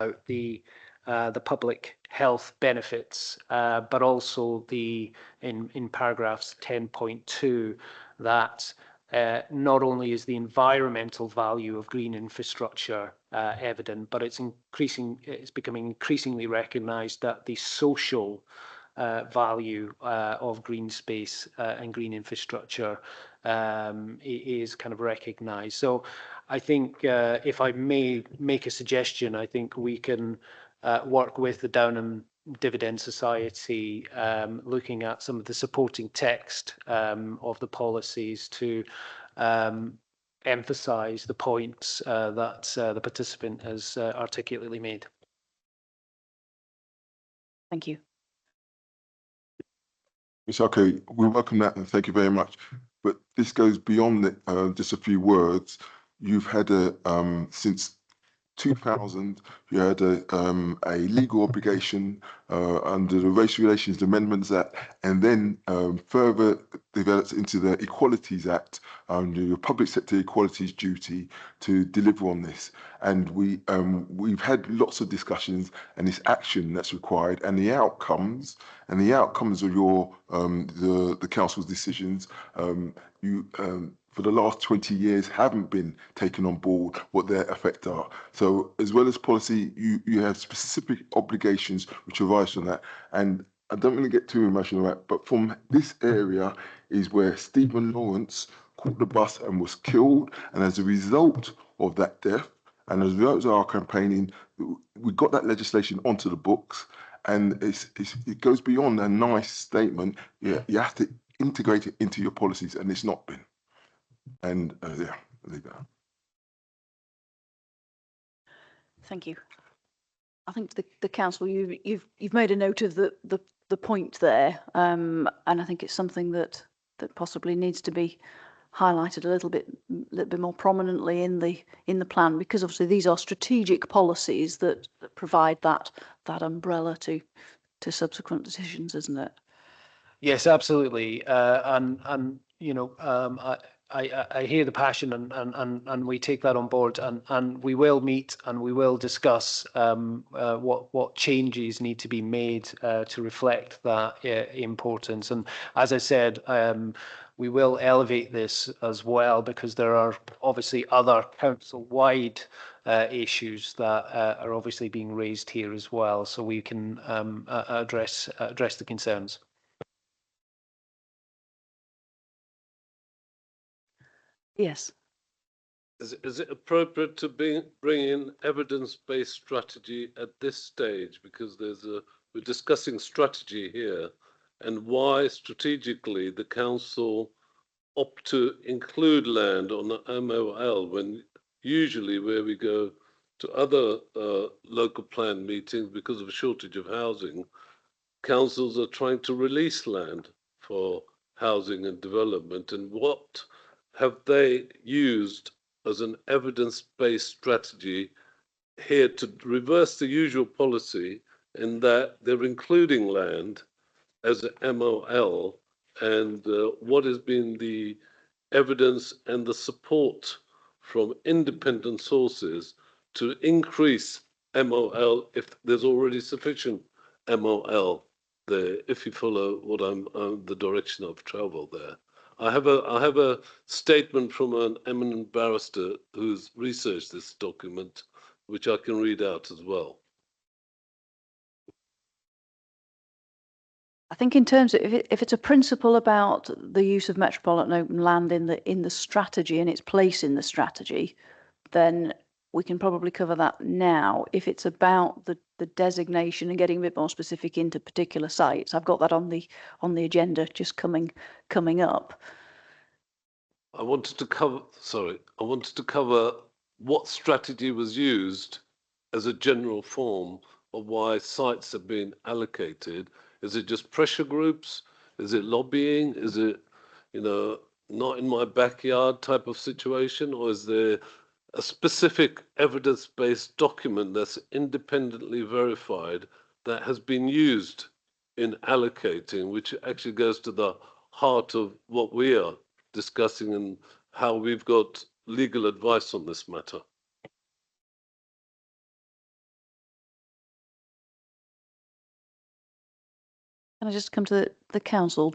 about the public health benefits, but also in paragraphs 10.2 that not only is the environmental value of green infrastructure evident, but it's becoming increasingly recognised that the social value of green space and green infrastructure is kind of recognised. So I think if I may make a suggestion, I think we can work with the Downham Dividend Society, looking at some of the supporting text of the policies to emphasise the points that the participant has articulately made. Thank you. It's okay. We welcome that and thank you very much. But this goes beyond just a few words. You've had since 2000, you had a legal obligation under the Racial Relations Amendments Act, and then further developed into the Equalities Act, your public sector equalities duty to deliver on this. And we've had lots of discussions, and it's action that's required, and the outcomes of your the council's decisions, for the last 20 years haven't been taken on board what their effects are. So as well as policy, you have specific obligations which arise from that. And I don't want to get too emotional about it, but from this area is where Stephen Lawrence caught the bus and was killed. And as a result of that death, and as a result of our campaigning, we got that legislation onto the books. And it goes beyond a nice statement. You have to integrate it into your policies, and it's not been. And yeah, I'll leave that. Thank you. I think the council, you've made a note of the point there, and I think it's something that possibly needs to be highlighted a little bit more prominently in the plan, because obviously these are strategic policies that provide that umbrella to subsequent decisions, isn't it? Yes, absolutely. And you know, I hear the passion, and we take that on board, and we will meet and we will discuss what changes need to be made to reflect that importance. And as I said, we will elevate this as well, because there are obviously other council-wide issues that are obviously being raised here as well, so we can address the concerns. Yes. Is it appropriate to bring in evidence-based strategy at this stage? Because we're discussing strategy here, and why strategically the council opt to include land on the MOL when usually where we go to other local plan meetings because of a shortage of housing, councils are trying to release land for housing and development, and what have they used as an evidence-based strategy here to reverse the usual policy in that they're including land as a MOL, and what has been the evidence and the support from independent sources to increase MOL if there's already sufficient MOL there, if you follow what the direction of travel there. I have a statement from an eminent barrister who's researched this document, which I can read out as well. I think in terms of if it's a principle about the use of metropolitan open land in the strategy and its place in the strategy, then we can probably cover that now. If it's about the designation and getting a bit more specific into particular sites, I've got that on the agenda just coming up. I wanted to cover what strategy was used as a general form of why sites have been allocated. Is it just pressure groups? Is it lobbying? Is it, not in my backyard type of situation? Or is there a specific evidence-based document that's independently verified that has been used in allocating, which actually goes to the heart of what we are discussing and how we've got legal advice on this matter? Can I just come to the council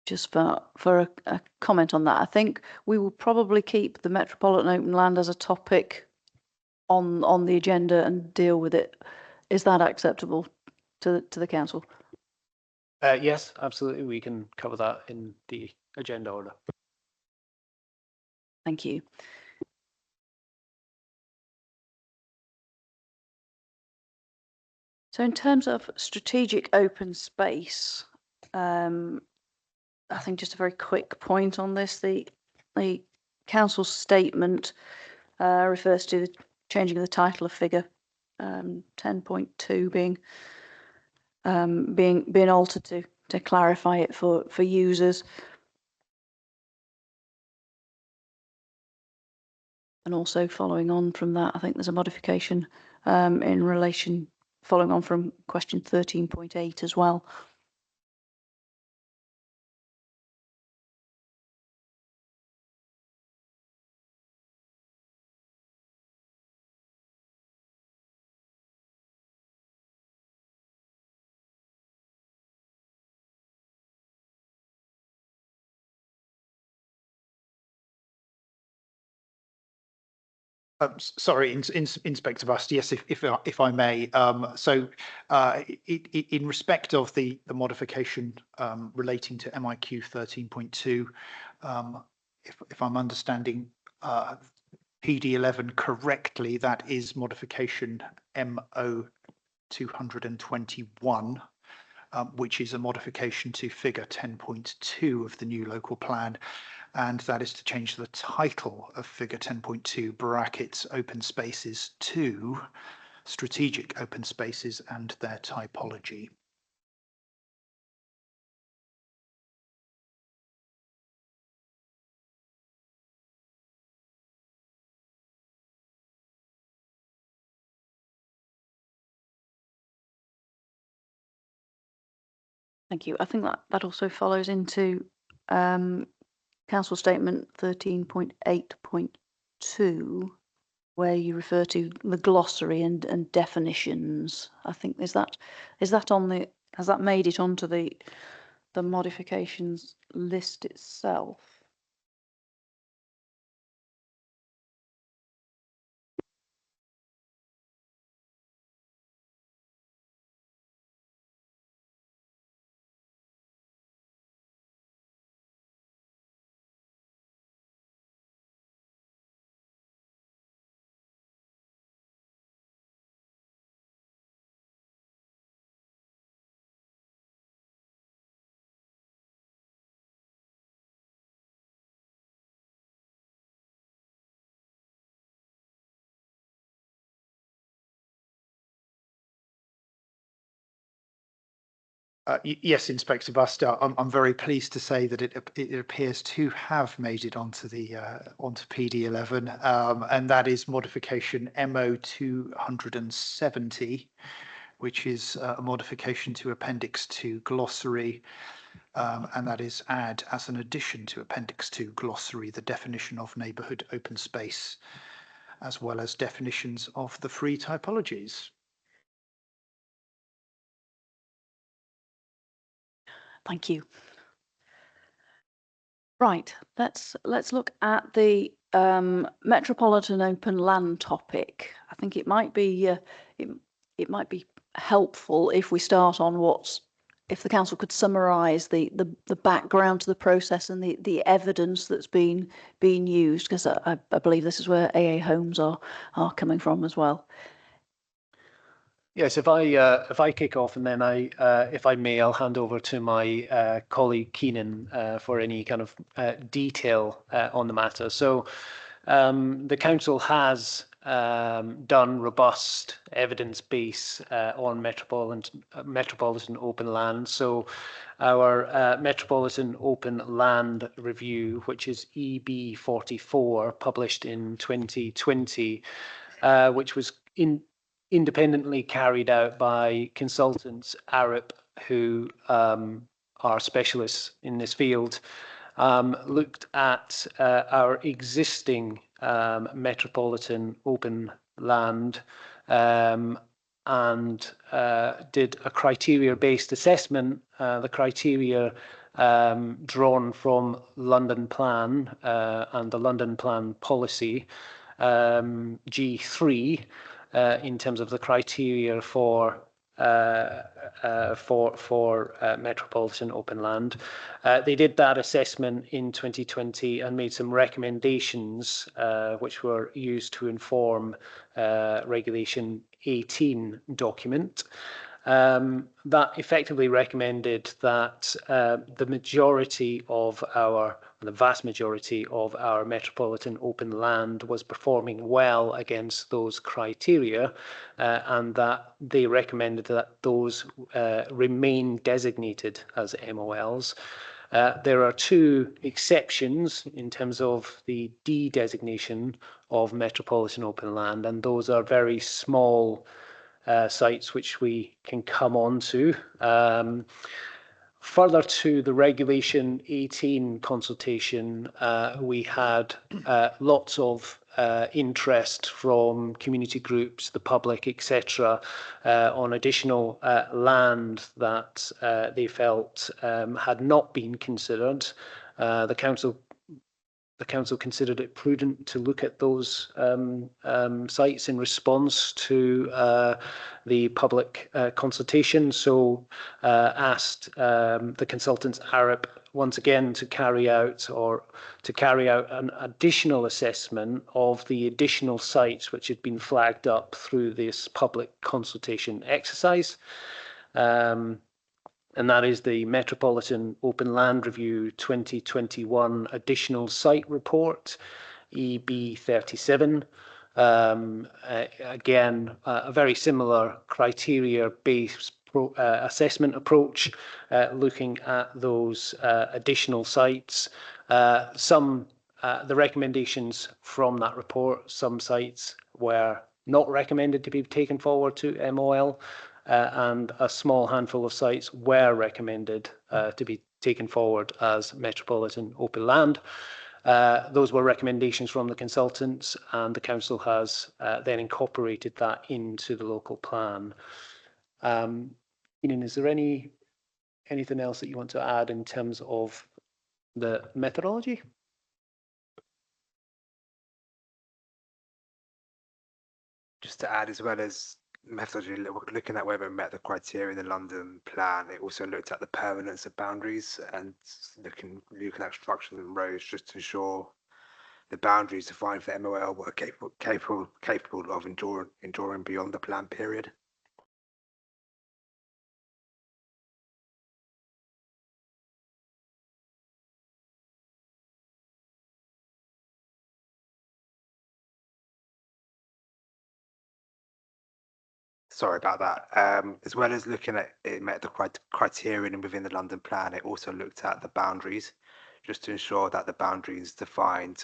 just for a comment on that? I think we will probably keep the metropolitan open land as a topic on the agenda and deal with it. Is that acceptable to the council? Yes, absolutely. We can cover that in the agenda order. Thank you. So in terms of strategic open space, I think just a very quick point on this. The council statement refers to the changing of the title of figure 10.2 being altered to clarify it for users. And also following on from that, I think there's a modification in relation following on from question 13.8 as well. Sorry, Inspector Bust. Yes, if I may. In respect of the modification relating to MIQ 13.2, if I'm understanding PD 11 correctly, that is modification MO 221, which is a modification to figure 10.2 of the new local plan. And that is to change the title of figure 10.2 brackets open spaces to strategic open spaces and their typology. Thank you. I think that also follows into Council Statement 13.8.2, where you refer to the glossary and definitions. I think is that on the has that made it onto the modifications list itself? Yes, Inspector Buster, I'm very pleased to say that it appears to have made it onto the onto PD 11, and that is modification MO 270, which is a modification to Appendix 2 glossary, and that is add as an addition to Appendix 2 glossary the definition of neighbourhood open space, as well as definitions of the free typologies. Thank you. Right, let's look at the metropolitan open land topic. I think it might be it might be helpful if we start on if the council could summarise the background to the process and the evidence that's been used, because I believe this is where AA homes are coming from as well. Yes, if I kick off, and then if I may, I'll hand over to my colleague Keenan for any kind of detail on the matter. So the council has done robust evidence base on metropolitan open land. So our metropolitan open land review, which is EB 44, published in 2020, which was independently carried out by consultants Arup, who are specialists in this field, looked at our existing metropolitan open land and did a criteria-based assessment. The criteria drawn from London Plan and the London Plan policy G3 in terms of the criteria for metropolitan open land. They did that assessment in 2020 and made some recommendations which were used to inform Regulation 18 document. That effectively recommended that the vast majority of our metropolitan open land was performing well against those criteria, and that they recommended that those remain designated as MOLs. There are two exceptions in terms of the de-designation of metropolitan open land, and those are very small sites which we can come on to. Further to the Regulation 18 consultation, we had lots of interest from community groups, the public, etc., on additional land that they felt had not been considered. The council considered it prudent to look at those sites in response to the public consultation, so asked the consultants Arup once again to carry out an additional assessment of the additional sites which had been flagged up through this public consultation exercise. And that is the Metropolitan Open Land Review 2021 Additional Site Report, EB37. Again, a very similar criteria-based assessment approach, looking at those additional sites. The recommendations from that report, some sites were not recommended to be taken forward to MOL, and a small handful of sites were recommended to be taken forward as metropolitan open land. Those were recommendations from the consultants, and the council has then incorporated that into the local plan. Ian, is there anything else that you want to add in terms of the methodology? Just to add, as well as methodology, looking at whether it met the criteria in the London plan, it also looked at the permanence of boundaries and looking at structures and roads just to ensure the boundaries defined for MOL were capable of enduring beyond the plan period. Sorry about that. As well as looking at it met the criterion within the London plan, it also looked at the boundaries, just to ensure that the boundaries defined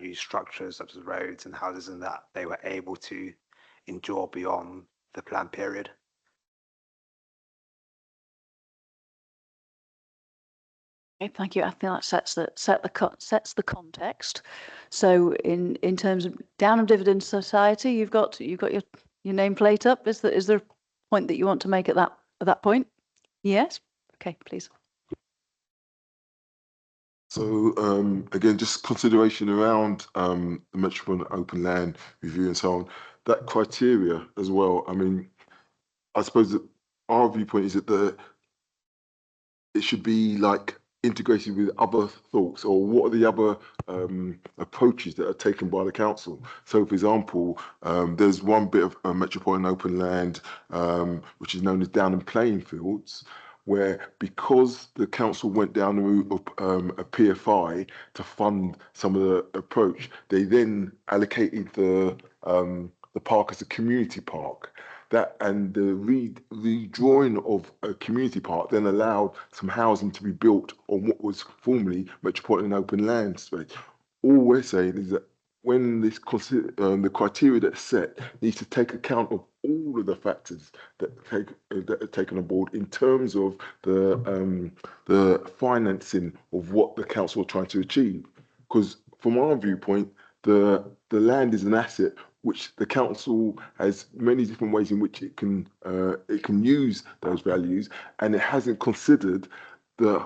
use structures such as roads and houses, and that they were able to endure beyond the plan period. Okay, thank you. I think that sets the context. So in terms of Downham Dividend Society, you've got your nameplate up. Is there a point that you want to make at that point? Yes. Okay, please. So again, just consideration around the Metropolitan Open Land Review and so on. That criteria as well. I mean, I suppose that our viewpoint is that it should be like integrated with other thoughts, or what are the other approaches that are taken by the council. So for example, there's one bit of metropolitan open land which is known as Downham Playing Fields, where because the council went down the route of a PFI to fund some of the approach, they then allocated the park as a community park. That and the redrawing of a community park then allowed some housing to be built on what was formerly metropolitan open land space. All we're saying is that when this the criteria that's set needs to take account of all of the factors that are taken on board in terms of the financing of what the council are trying to achieve. Because from our viewpoint, the land is an asset, which the council has many different ways in which it can use those values, and it hasn't considered the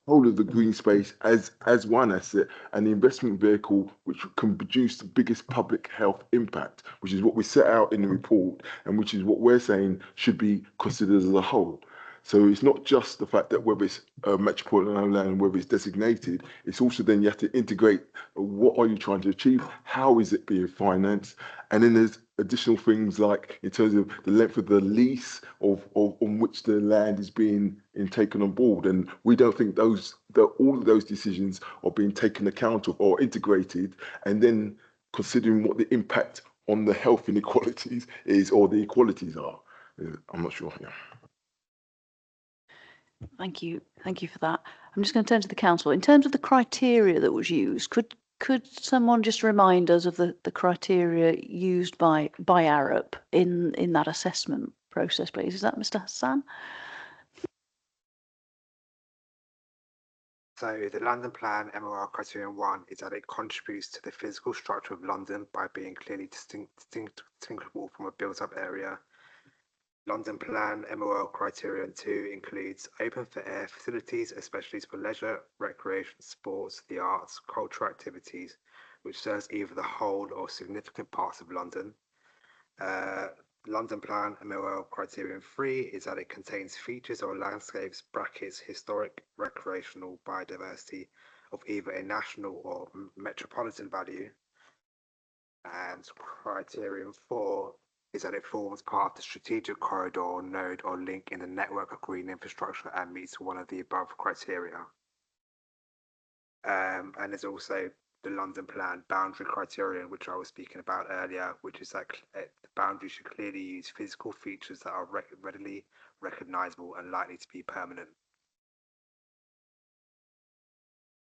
whole of the green space as one asset and the investment vehicle which can produce the biggest public health impact, which is what we set out in the report and which is what we're saying should be considered as a whole. So it's not just the fact that whether it's metropolitan land, whether it's designated, it's also then you have to integrate what are you trying to achieve, how is it being financed, and then there's additional things like in terms of the length of the lease on which the land is being taken on board. And we don't think all of those decisions are being taken account of or integrated, and then considering what the impact on the health inequalities is or the equalities are. I'm not sure. Yeah. Thank you for that. I'm just going to turn to the council. In terms of the criteria that was used, could someone just remind us of the criteria used by Arup in that assessment process, please? Is that Mr. Hassan? So the London Plan MOR Criterion 1 is that it contributes to the physical structure of London by being clearly distinguishable from a built-up area. London Plan MOL Criterion 2 includes open for air facilities, especially for leisure, recreation, sports, the arts, cultural activities, which serves either the whole or significant parts of London. London Plan MOL Criterion 3 is that it contains features or landscapes, brackets, historic, recreational, biodiversity of either a national or metropolitan value. And Criterion 4 is that it forms part of the strategic corridor, node, or link in the network of green infrastructure and meets one of the above criteria. And there's also the London Plan boundary criterion, which I was speaking about earlier, which is that the boundary should clearly use physical features that are readily recognizable and likely to be permanent.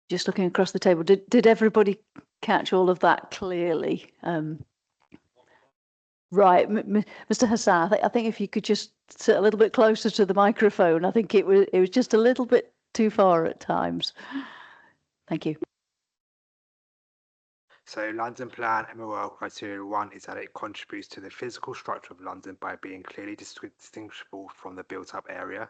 Just looking across the table, did everybody catch all of that clearly? Right, Mr. Hassan, I think if you could just sit a little bit closer to the microphone, I think it was just a little bit too far at times. Thank you. So London Plan MOL Criteria 1 is that it contributes to the physical structure of London by being clearly distinguishable from the built-up area.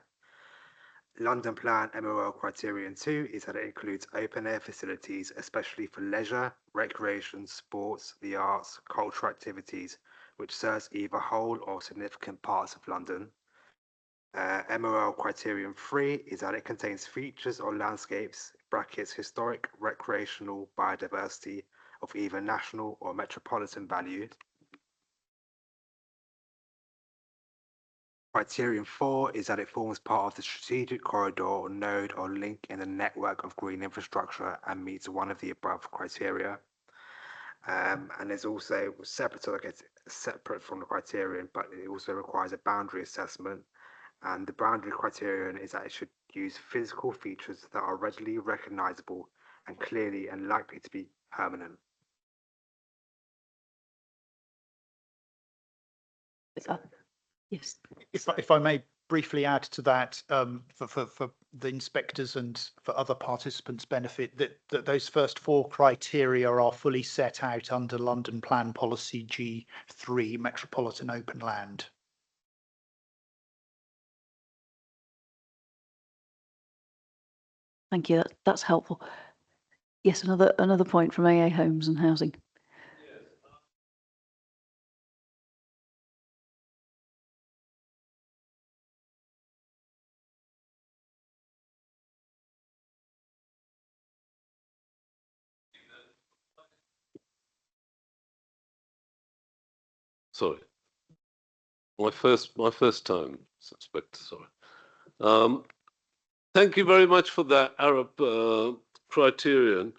London Plan MOL Criterion 2 is that it includes open-air facilities, especially for leisure, recreation, sports, the arts, cultural activities, which serves either whole or significant parts of London. MOL Criterion 3 is that it contains features or landscapes, brackets, historic, recreational, biodiversity of either national or metropolitan value. Criterion 4 is that it forms part of the strategic corridor, node, or link in the network of green infrastructure and meets one of the above criteria. And there's also separate from the criterion, but it also requires a boundary assessment. And the boundary criterion is that it should use physical features that are readily recognizable and clearly and likely to be permanent. Yes. If I may briefly add to that, for the inspectors and for other participants' benefit, that those first 4 criteria are fully set out under London Plan Policy G3, Metropolitan Open Land. Thank you. That's helpful. Yes, another point from AA Homes and Housing. Sorry. My first time, Inspector, sorry. Thank you very much for that Arab criterion.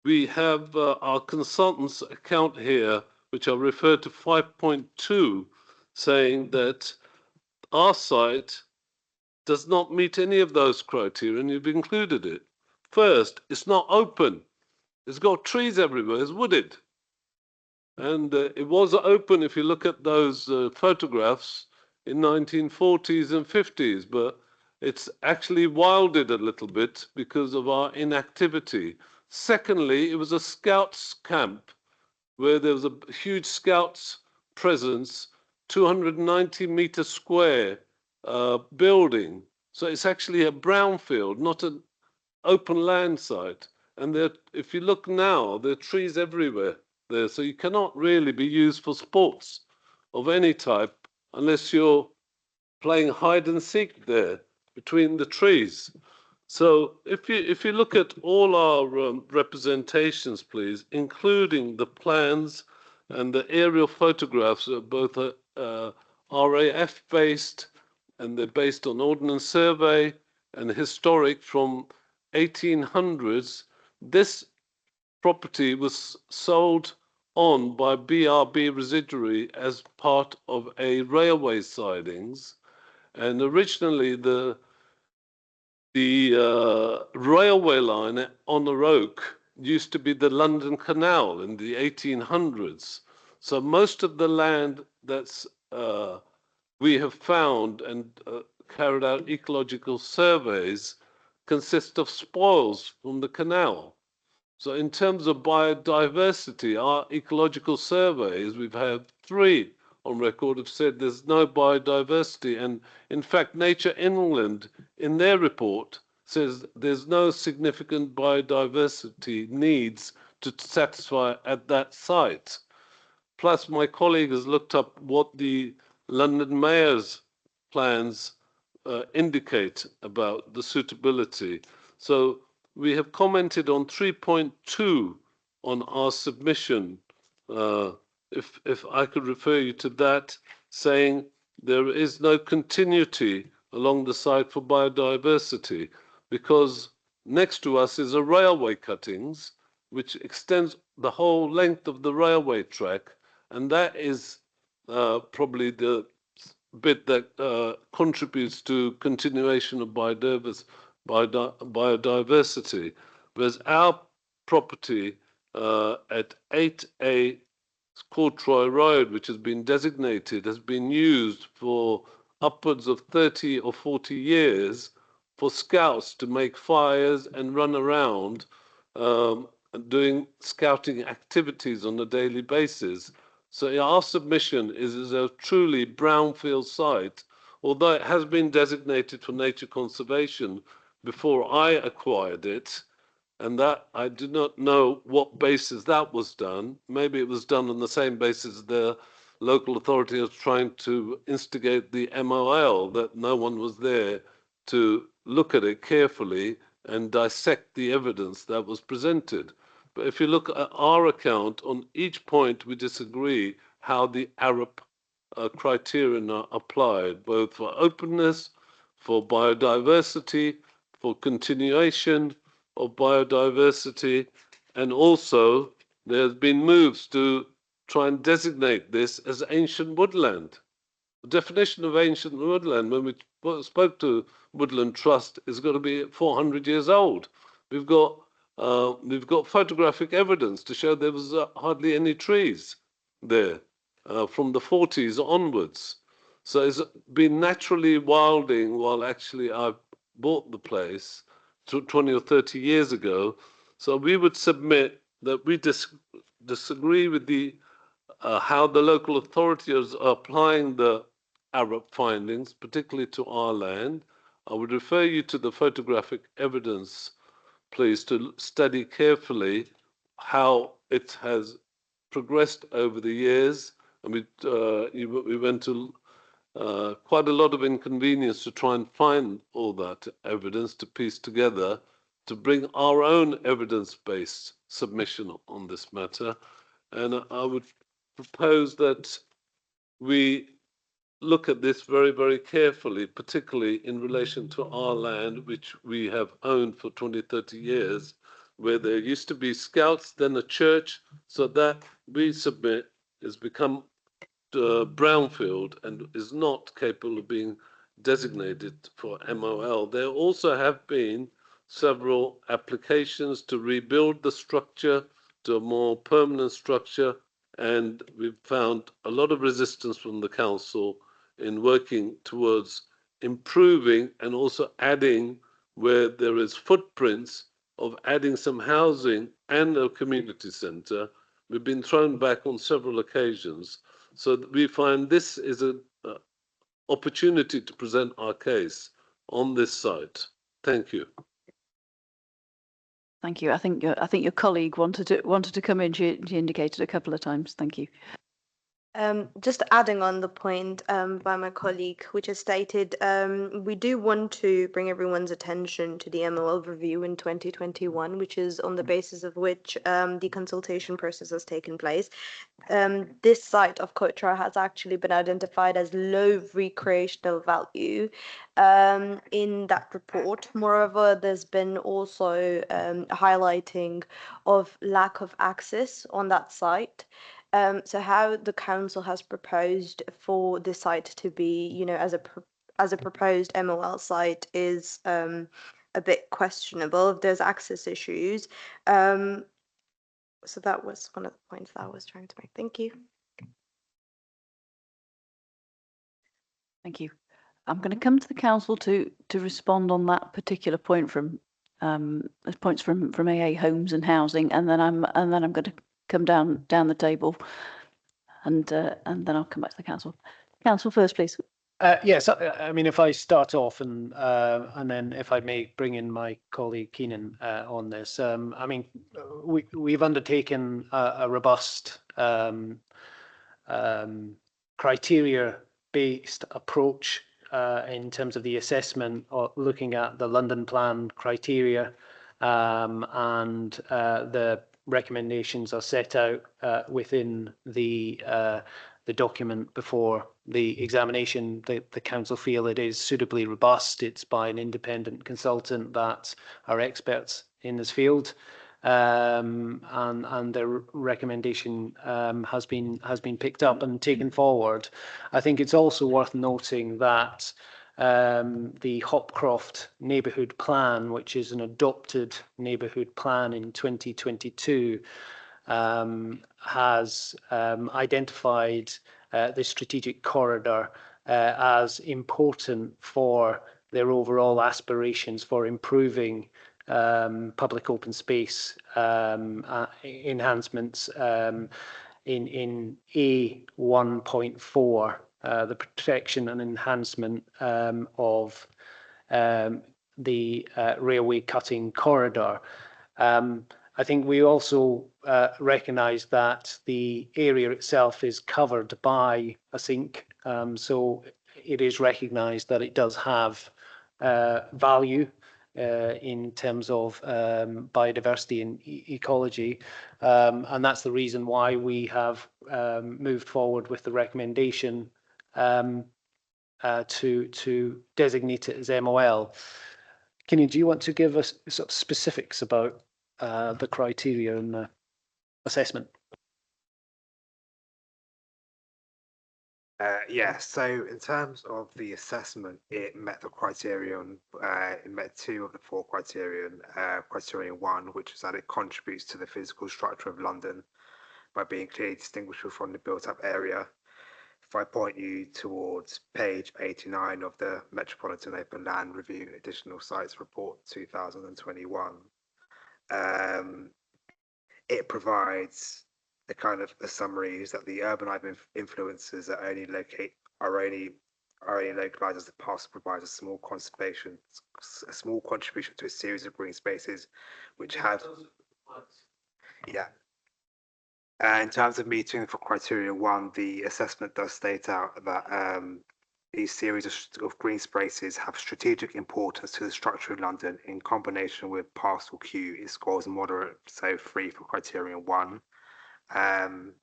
We have our consultant's account here, which I refer to 5.2, saying that our site does not meet any of those criteria, and you've included it. First, it's not open. It's got trees everywhere. It's wooded. And it was open if you look at those photographs in 1940s and 50s, but it's actually wilded a little bit because of our inactivity. Secondly, it was a scouts camp where there was a huge Scouts presence, 290-meter square building. So it's actually a brownfield, not an open land site. And there, if you look now, there are trees everywhere there. So you cannot really be used for sports of any type unless you're playing hide and seek there between the trees. So if you look at all our representations, please, including the plans and the aerial photographs, are both RAF based, and they're based on Ordnance Survey and historic from 1800s. This property was sold on by BRB Residuary as part of a railway sidings, and originally the railway line on the Oak used to be the London Canal in the 1800s. So most of the land that's we have found and carried out ecological surveys consist of spoils from the canal. So in terms of biodiversity, our ecological surveys, we've had 3 on record, have said there's no biodiversity. And in fact, Nature England, in their report, says there's no significant biodiversity needs to satisfy at that site. Plus, my colleague has looked up what the London Mayor's plans indicate about the suitability. So we have commented on 3.2 on our submission. If I could refer you to that, saying there is no continuity along the site for biodiversity, because next to us is a railway cuttings, which extends the whole length of the railway track, and that is probably the bit that contributes to continuation of biodiversity, whereas our property at 8A Courtroy Road, which has been designated, has been used for upwards of 30 or 40 years for scouts to make fires and run around doing scouting activities on a daily basis. So our submission is a truly brownfield site, although it has been designated for nature conservation before I acquired it, and that I do not know what basis that was done. Maybe it was done on the same basis the local authority was trying to instigate the MOL, that no one was there to look at it carefully and dissect the evidence that was presented. But if you look at our account, on each point we disagree how the ARUP criterion are applied, both for openness, for biodiversity, for continuation of biodiversity, and also there's been moves to try and designate this as ancient woodland. The definition of ancient woodland, when we spoke to Woodland Trust, is going to be 400 years old. We've got photographic evidence to show there was hardly any trees there from the 40s onwards. So it's been naturally wilding while actually I bought the place 20 or 30 years ago. So we would submit that we disagree with the how the local authorities are applying the ARUP findings, particularly to our land. I would refer you to the photographic evidence, please, to study carefully how it has progressed over the years. And we went to quite a lot of inconvenience to try and find all that evidence to piece together, to bring our own evidence-based submission on this matter. And I would propose that we look at this very, very carefully, particularly in relation to our land, which we have owned for 20, 30 years, where there used to be scouts, then a church, so that we submit has become brownfield and is not capable of being designated for MOL. There also have been several applications to rebuild the structure to a more permanent structure, and we've found a lot of resistance from the council in working towards improving and also adding where there is footprints of adding some housing and a community centre, We've been thrown back on several occasions. So we find this is an opportunity to present our case on this site. Thank you. Thank you. I think your colleague wanted to come in. She indicated a couple of times. Thank you. Just adding on the point by my colleague, which has stated, we do want to bring everyone's attention to the MOL review in 2021, which is on the basis of which the consultation process has taken place. This site of Kotra has actually been identified as low recreational value in that report. Moreover, there's been also highlighting of lack of access on that site. So how the council has proposed for the site to be, you know, as a proposed MOL site is a bit questionable if there's access issues. So that was one of the points that I was trying to make. Thank you. Thank you. I'm going to come to the council to respond on that particular point from points from AA Homes and Housing, and then I'm going to come down the table, and then I'll come back to the council. Council first, please. Yes, I mean, if I start off and then if I may bring in my colleague Keenan on this. I mean, we've undertaken a robust criteria-based approach in terms of the assessment, or looking at the London Plan criteria, and the recommendations are set out within the document before the examination. The council feel it is suitably robust. It's by an independent consultant that are experts in this field, and their recommendation has been picked up and taken forward. I think it's also worth noting that the Hopcroft neighbourhood plan, which is an adopted neighbourhood plan in 2022, has identified the strategic corridor as important for their overall aspirations for improving public open space enhancements in A1.4, the protection and enhancement of the railway cutting corridor. I think we also recognise that the area itself is covered by a sink, so it is recognised that it does have value in terms of biodiversity and ecology, and that's the reason why we have moved forward with the recommendation to designate it as MOL. Kenny, do you want to give us sort of specifics about the criteria and the assessment? Yeah, so in terms of the assessment, it met the criterion, it met 2 of the 4 criterion. Criterion 1, which is that it contributes to the physical structure of London by being clearly distinguishable from the built-up area. If I point you towards page 89 of the Metropolitan Open Land Review Additional Sites Report 2021, it provides a kind of a summary is that the urban influences are only localized as the parcel provides a small contribution to a series of green spaces, which have, yeah. In terms of meeting for criteria 1, the assessment does state out that these series of green spaces have strategic importance to the structure of London. In combination with parcel Q, it scores moderate, so 3 for criterion 1. And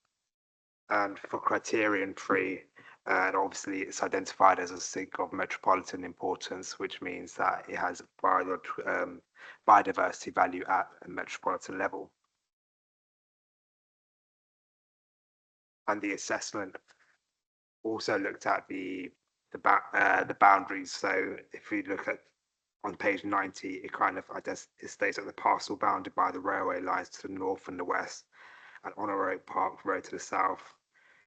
for criterion 3, and obviously it's identified as a sink of metropolitan importance, which means that it has biodiversity value at a metropolitan level. And the assessment also looked at the boundaries. So if we look at on page 90, it kind of it states that the parcel bounded by the railway lines to the north and the west, and Honor Oak Park Road to the south.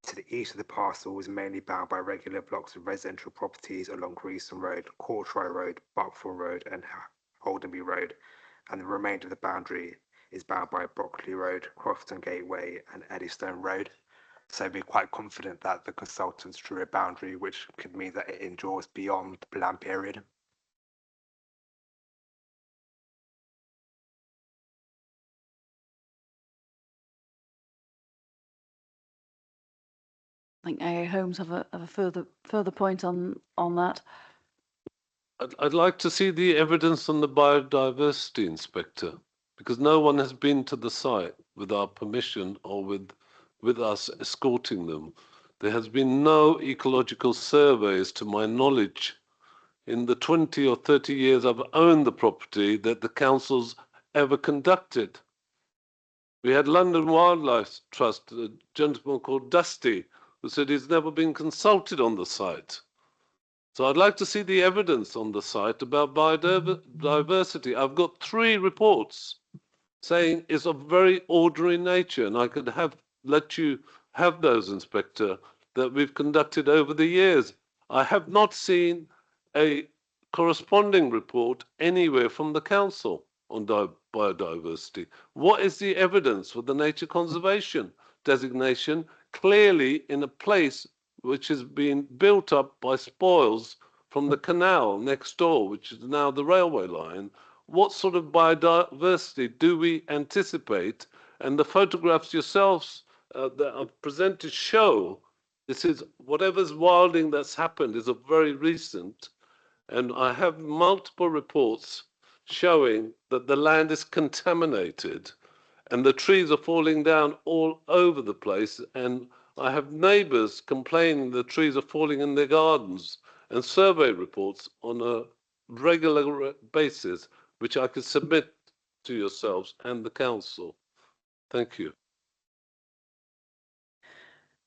To the east of the parcel is mainly bound by regular blocks of residential properties along Greaston Road, Courtrai Road, Buckford Road, and Holdenby Road, and the remainder of the boundary is bound by Brockley Road, Crofton Gateway and Eddystone Road. So we're quite confident that the consultants drew a boundary which could mean that it endures beyond the plan period. I think AA Homes have a further point on that. I'd like to see the evidence on the biodiversity inspector, because no one has been to the site with our permission or with us escorting them. There has been no ecological surveys, to my knowledge, in the 20 or 30 years I've owned the property that the council's ever conducted. We had London Wildlife Trust, a gentleman called Dusty, who said he's never been consulted on the site. So I'd like to see the evidence on the site about biodiversity. I've got 3 reports saying it's of very ordinary nature, and I could let you have those, Inspector, that we've conducted over the years. I have not seen a corresponding report anywhere from the council on biodiversity. What is the evidence for the nature conservation designation clearly in a place which has been built up by spoils from the canal next door, which is now the railway line? What sort of biodiversity do we anticipate? And the photographs yourselves that are presented show this is whatever's wilding that's happened is a very recent. And I have multiple reports showing that the land is contaminated and the trees are falling down all over the place. And I have neighbors complaining the trees are falling in their gardens, and survey reports on a regular basis, which I could submit to yourselves and the council. Thank you.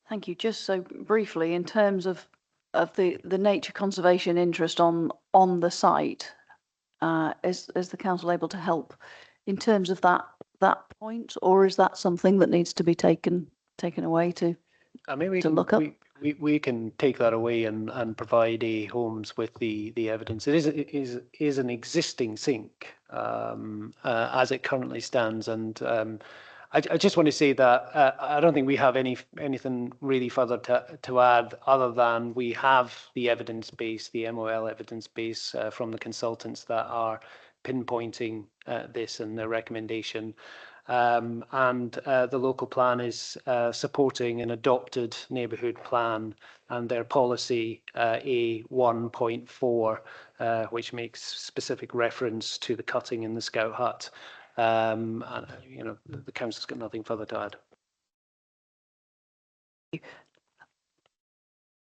Thank you. Just so briefly, in terms of the nature conservation interest on the site, is the council able to help in terms of that point, or is that something that needs to be taken away to I mean, we to can look up? we can take that away and provide a homes with the evidence. It is an existing sink as it currently stands, and I just want to say that I don't think we have anything really further to add, other than we have the evidence base, the MOL evidence base from the consultants that are pinpointing this and their recommendation. And the local plan is supporting an adopted neighbourhood plan and their policy A1.4, which makes specific reference to the cutting in the Scout hut. And, you know, the council's got nothing further to add.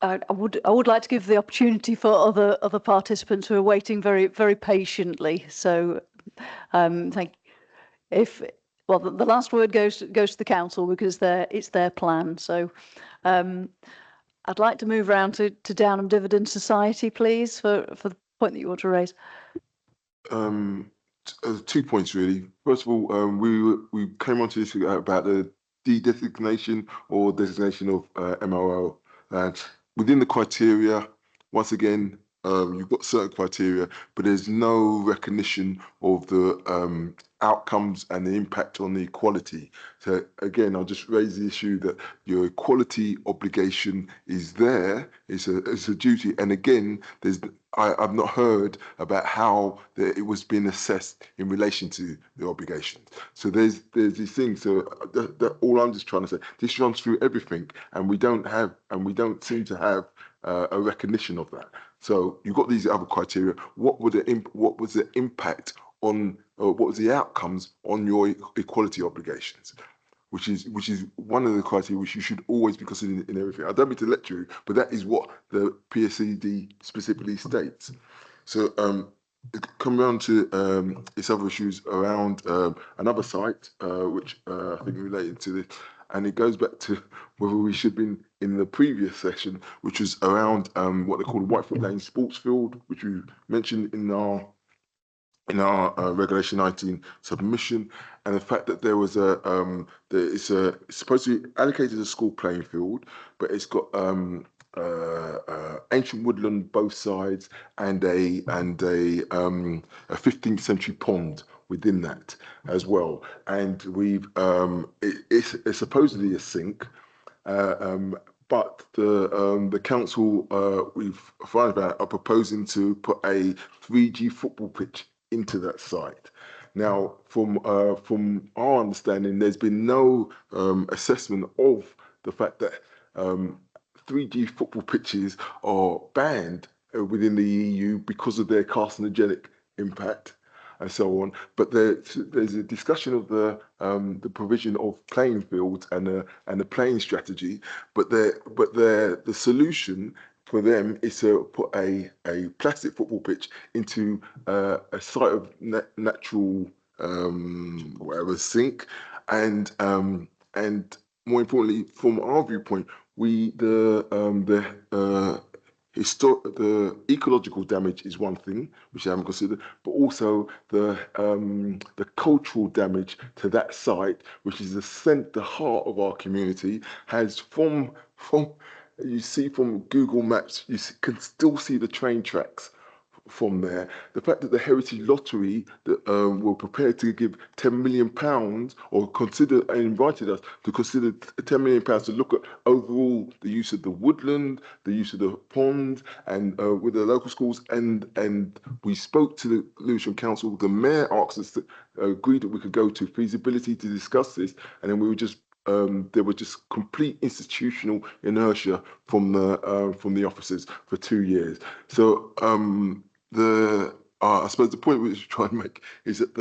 I would like to give the opportunity for other participants who are waiting very patiently. So, thank. Well, the last word goes to the council, because it's their plan. So, I'd like to move around to Downham Dividend Society, please, for the point that you want to raise. 2 points really. First of all, we came on to this about the de-designation or designation of MOL, and within the criteria, once again, you've got certain criteria, but there's no recognition of the outcomes and the impact on the equality. So again, I'll just raise the issue that your equality obligation is there. It's a duty, and again, I've not heard about how it was being assessed in relation to the obligation. So there's these things. So all I'm just trying to say, this runs through everything, and we don't seem to have a recognition of that. So you've got these other criteria. What was the impact on, what was the outcomes on your equality obligations? Which is one of the criteria which you should always be considering in everything. I don't mean to lecture you, but that is what the PSCD specifically states. So come around to its other issues around another site, which I think related to this, and it goes back to whether we should be in the previous session, which was around what they call the Whitefoot Lane Sports Field, which we mentioned in our Regulation 19 submission, and the fact that there was it's supposed to be allocated as a school playing field, but it's got ancient woodland both sides and a 15th century pond within that as well. And it's supposedly a sink, but the council we've found out are proposing to put a 3G football pitch into that site. Now, from our understanding, there's been no assessment of the fact that 3G football pitches are banned within the EU because of their carcinogenic impact and so on. But there's a discussion of the provision of playing fields and the playing strategy. But the solution for them is to put a plastic football pitch into a site of natural whatever sink, and more importantly, from our viewpoint, the ecological damage is one thing which I haven't considered, but also the cultural damage to that site, which is the heart of our community, has from you see from Google Maps, can still see the train tracks from there. The fact that the Heritage Lottery that were prepared to give £10 million or invited us to consider £10 million to look at overall the use of the woodland, the use of the pond, and with the local schools, and we spoke to the Lewisham Council. The mayor asked us to agree that we could go to feasibility to discuss this, and then we were just there was just complete institutional inertia from the officers for 2 years. So I suppose the point we were trying to make is that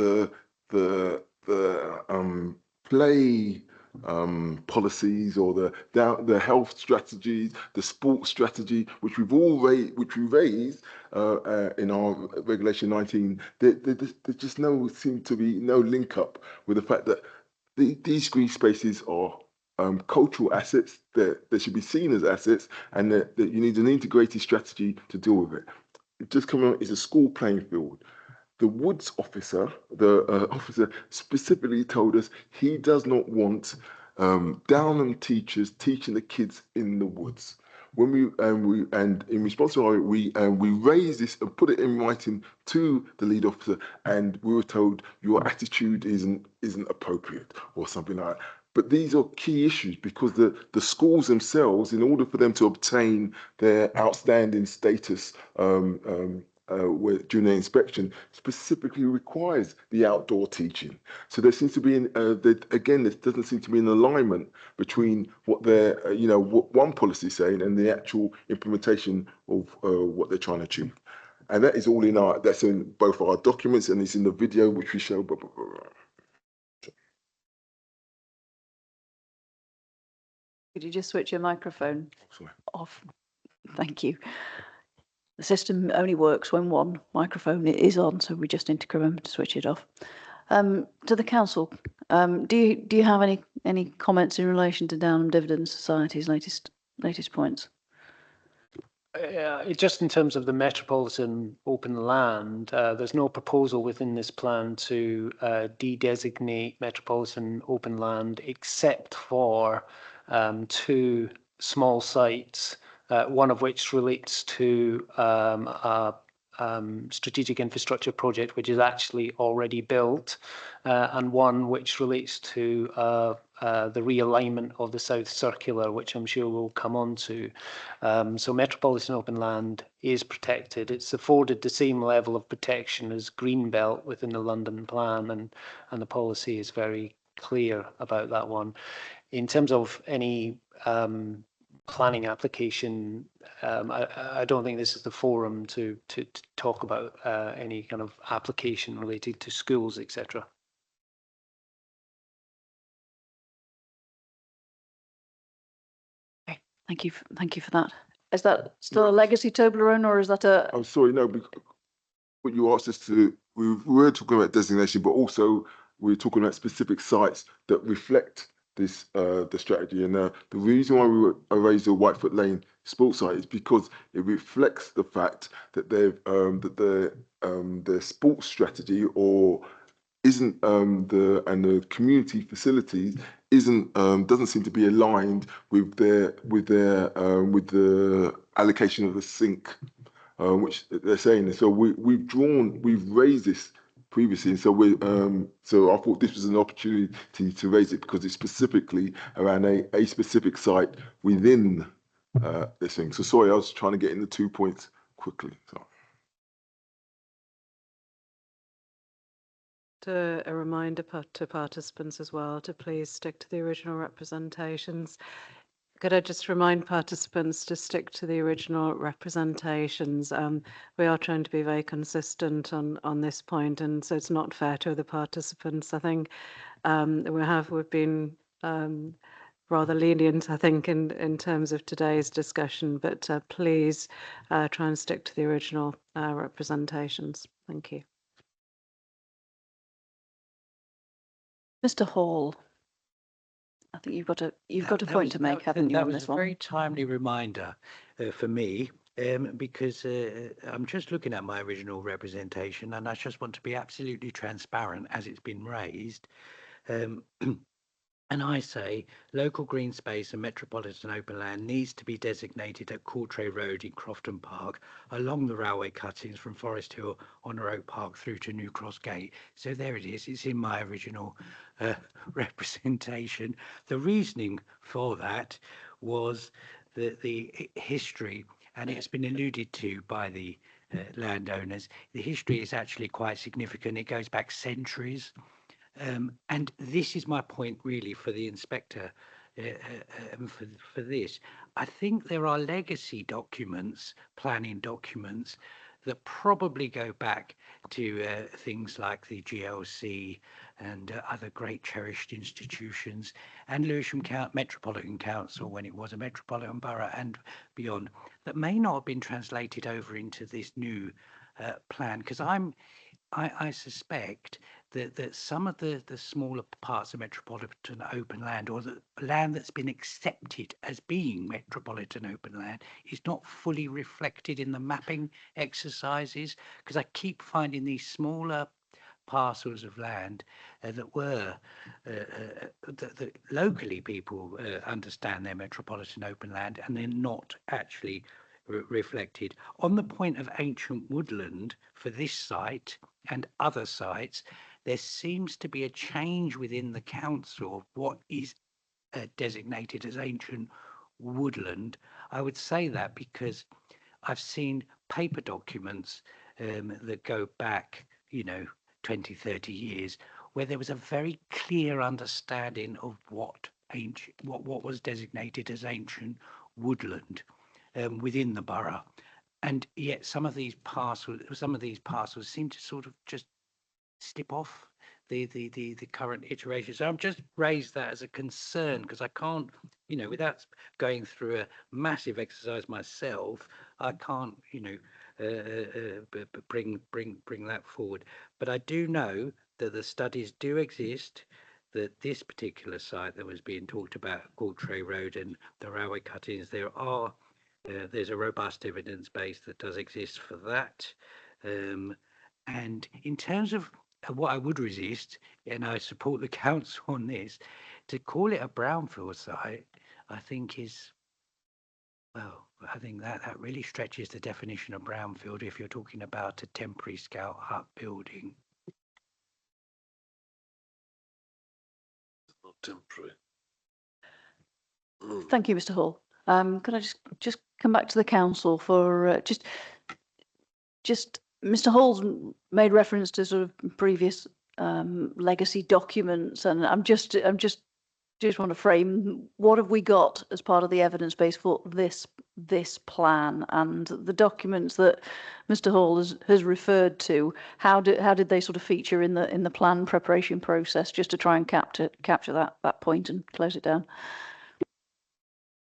the play policies or the health strategies, the sports strategy, which we raised in our Regulation 19, there just seem to be no link up with the fact that these green spaces are cultural assets that should be seen as assets, and that you need an integrated strategy to deal with it. It just coming out is a school playing field. The woods officer, the officer specifically told us he does not want Downham teachers teaching the kids in the woods. When and in response to it, we raised this and put it in writing to the lead officer, and we were told your attitude isn't appropriate or something like that. But these are key issues because the schools themselves, in order for them to obtain their outstanding status during the inspection, specifically requires the outdoor teaching. So there seems to be again, there doesn't seem to be an alignment between what what one policy is saying and the actual implementation of what they're trying to achieve. And that is all that's in both our documents, and it's in the video which we show. Blah, blah, blah, blah. Could you just switch your microphone Sorry. off? Thank you. The system only works when one microphone is on, so we just need to remember to switch it off. To the council, do you have any comments in relation to Downham Dividend Society's latest points? Just in terms of the metropolitan open land, there's no proposal within this plan to de-designate metropolitan open land except for 2 small sites, one of which relates to a strategic infrastructure project which is actually already built, and one which relates to the realignment of the South Circular, which I'm sure we'll come on to. So metropolitan open land is protected. It's afforded the same level of protection as Greenbelt within the London plan, and the policy is very clear about that one. In terms of any planning application, I don't think this is the forum to talk about any kind of application related to schools, etc. Okay, thank you for that. Is that still a legacy Toblerone, or is that a? I'm sorry, no. What you asked us to, we were talking about designation, but also we're talking about specific sites that reflect this the strategy. And the reason why we raised the Whitefoot Lane sports site is because it reflects the fact that they've their sports strategy or isn't the community facilities isn't doesn't seem to be aligned with the allocation of the sink, which they're saying. So we've raised this previously, and so I thought this was an opportunity to raise it because it's specifically around a specific site within this thing. So sorry, I was trying to get in the 2 points quickly. So. A reminder to participants as well to please stick to the original representations. Could I just remind participants to stick to the original representations? We are trying to be very consistent on this point, and so it's not fair to the participants. I think we've been rather lenient, I think, in terms of today's discussion, but please try and stick to the original representations. Thank you. Mr. Hall, I think you've got a point to make, haven't you, on this one? That was a very timely reminder for me, because I'm just looking at my original representation, and I just want to be absolutely transparent as it's been raised. And I say local green space and metropolitan open land needs to be designated at Courtrai Road in Crofton Park along the railway cuttings from Forest Hill, Honour Oak Park through to New Cross Gate. So there it is. It's in my original representation. The reasoning for that was the history, and it's been alluded to by the landowners. The history is actually quite significant. It goes back centuries. And this is my point really for the inspector for this. I think there are legacy documents, planning documents, that probably go back to things like the GLC and other great cherished institutions, and Lewisham Metropolitan Council when it was a metropolitan borough and beyond, that may not have been translated over into this new plan, because I suspect that some of the smaller parts of metropolitan open land, or the land that's been accepted as being metropolitan open land, is not fully reflected in the mapping exercises, because I keep finding these smaller parcels of land that were that locally people understand their metropolitan open land, and they're not actually reflected. On the point of ancient woodland for this site and other sites, there seems to be a change within the council of what is designated as ancient woodland. I would say that because I've seen paper documents that go back, 20, 30 years, where there was a very clear understanding of what was designated as ancient woodland within the borough. And yet some of these parcels seem to sort of just slip off the current iteration. So I'm just raised that as a concern, because I can't, without going through a massive exercise myself, I can't, bring that forward. But I do know that the studies do exist, that this particular site that was being talked about, Courtrai Road and the railway cuttings, there's a robust evidence base that does exist for that. And in terms of what I would resist, and I support the council on this, to call it a brownfield site, I think I think that really stretches the definition of brownfield if you're talking about a temporary scout hut building. Not temporary. Thank you, Mr. Hall. Could I just come back to the council for just Mr. Hall's made reference to sort of previous legacy documents, and I'm just want to frame what have we got as part of the evidence base for this plan, and the documents that Mr. Hall has referred to. How did they sort of feature in the plan preparation process, just to try and capture that point and close it down?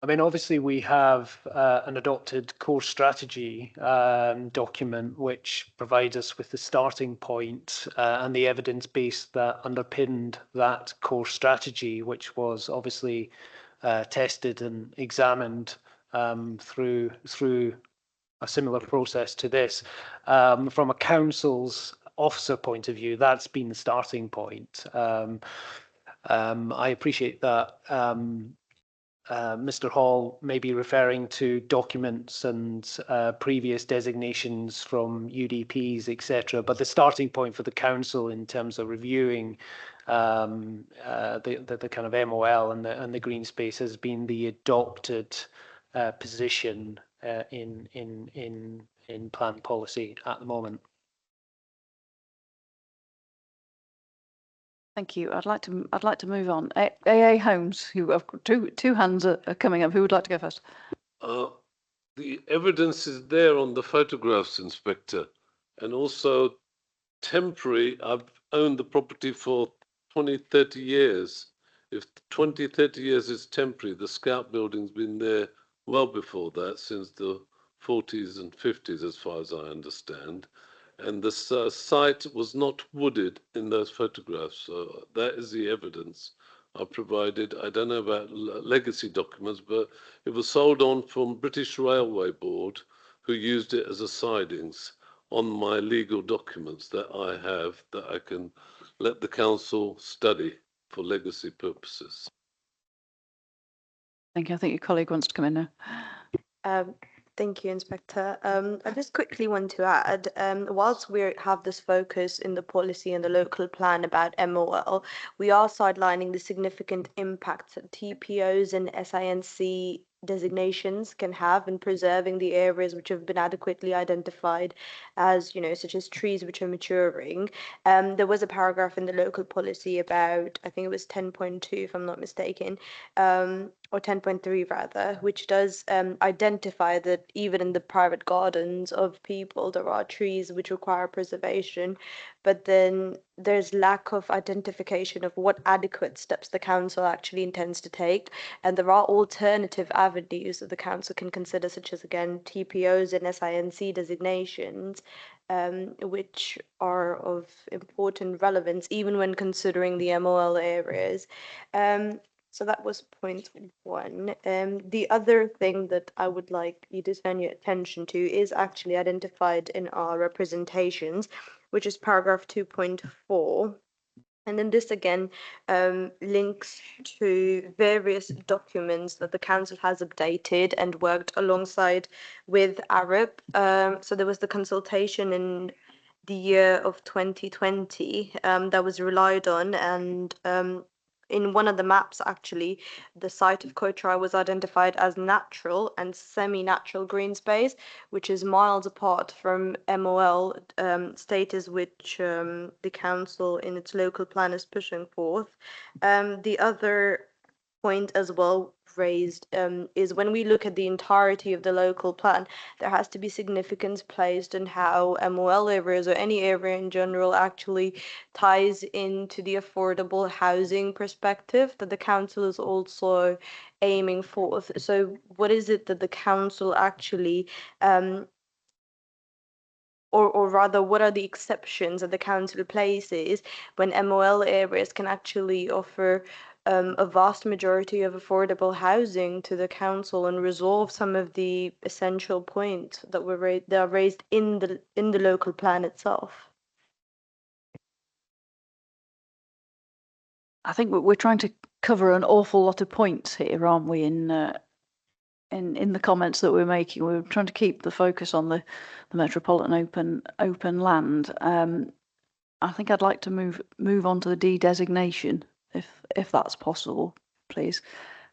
I mean, obviously we have an adopted core strategy document which provides us with the starting point and the evidence base that underpinned that core strategy, which was obviously tested and examined through a similar process to this. From a council's officer point of view, that's been the starting point. I appreciate that Mr. Hall may be referring to documents and previous designations from UDPs, etc. But the starting point for the council in terms of reviewing the kind of MOL and the green space has been the adopted position in plan policy at the moment. Thank you. I'd like to move on. AA Holmes, who I've got two hands are coming up. Who would like to go first? The evidence is there on the photographs, Inspector, and also temporary. I've owned the property for 20, 30 years. If 20, 30 years is temporary, the Scout building's been there well before that, since the 40s and 50s, as far as I understand. And the site was not wooded in those photographs. So that is the evidence I provided. I don't know about legacy documents, but it was sold on from British Railway Board, who used it as a sidings on my legal documents that I have that I can let the council study for legacy purposes. Thank you. I think your colleague wants to come in now. Thank you, Inspector. I just quickly want to add, whilst we have this focus in the policy and the local plan about MOL, we are sidelining the significant impacts that TPOs and SINC designations can have in preserving the areas which have been adequately identified as, such as trees which are maturing. There was a paragraph in the local policy about, I think it was 10.2, if I'm not mistaken, or 10.3 rather, which does identify that even in the private gardens of people, there are trees which require preservation, but then there's lack of identification of what adequate steps the council actually intends to take. And there are alternative avenues that the council can consider, such as, again, TPOs and SINC designations, which are of important relevance, even when considering the MOL areas. So that was point one. The other thing that I would like you to turn your attention to is actually identified in our representations, which is paragraph 2.4. And then this again links to various documents that the council has updated and worked alongside with Arab. So there was the consultation in the year of 2020 that was relied on, and in one of the maps, actually, the site of Kotra was identified as natural and semi-natural green space, which is miles apart from MOL status, which the council in its local plan is pushing forth. The other point as well raised is when we look at the entirety of the local plan, there has to be significance placed on how MOL areas or any area in general actually ties into the affordable housing perspective that the council is also aiming for. So what is it that the council actually or rather, what are the exceptions that the council places when MOL areas can actually offer a vast majority of affordable housing to the council and resolve some of the essential points that are raised in the local plan itself? I think we're trying to cover an awful lot of points here, aren't we? In the comments that we're making, we're trying to keep the focus on the metropolitan open land. I think I'd like to move on to the de-designation, if that's possible, please,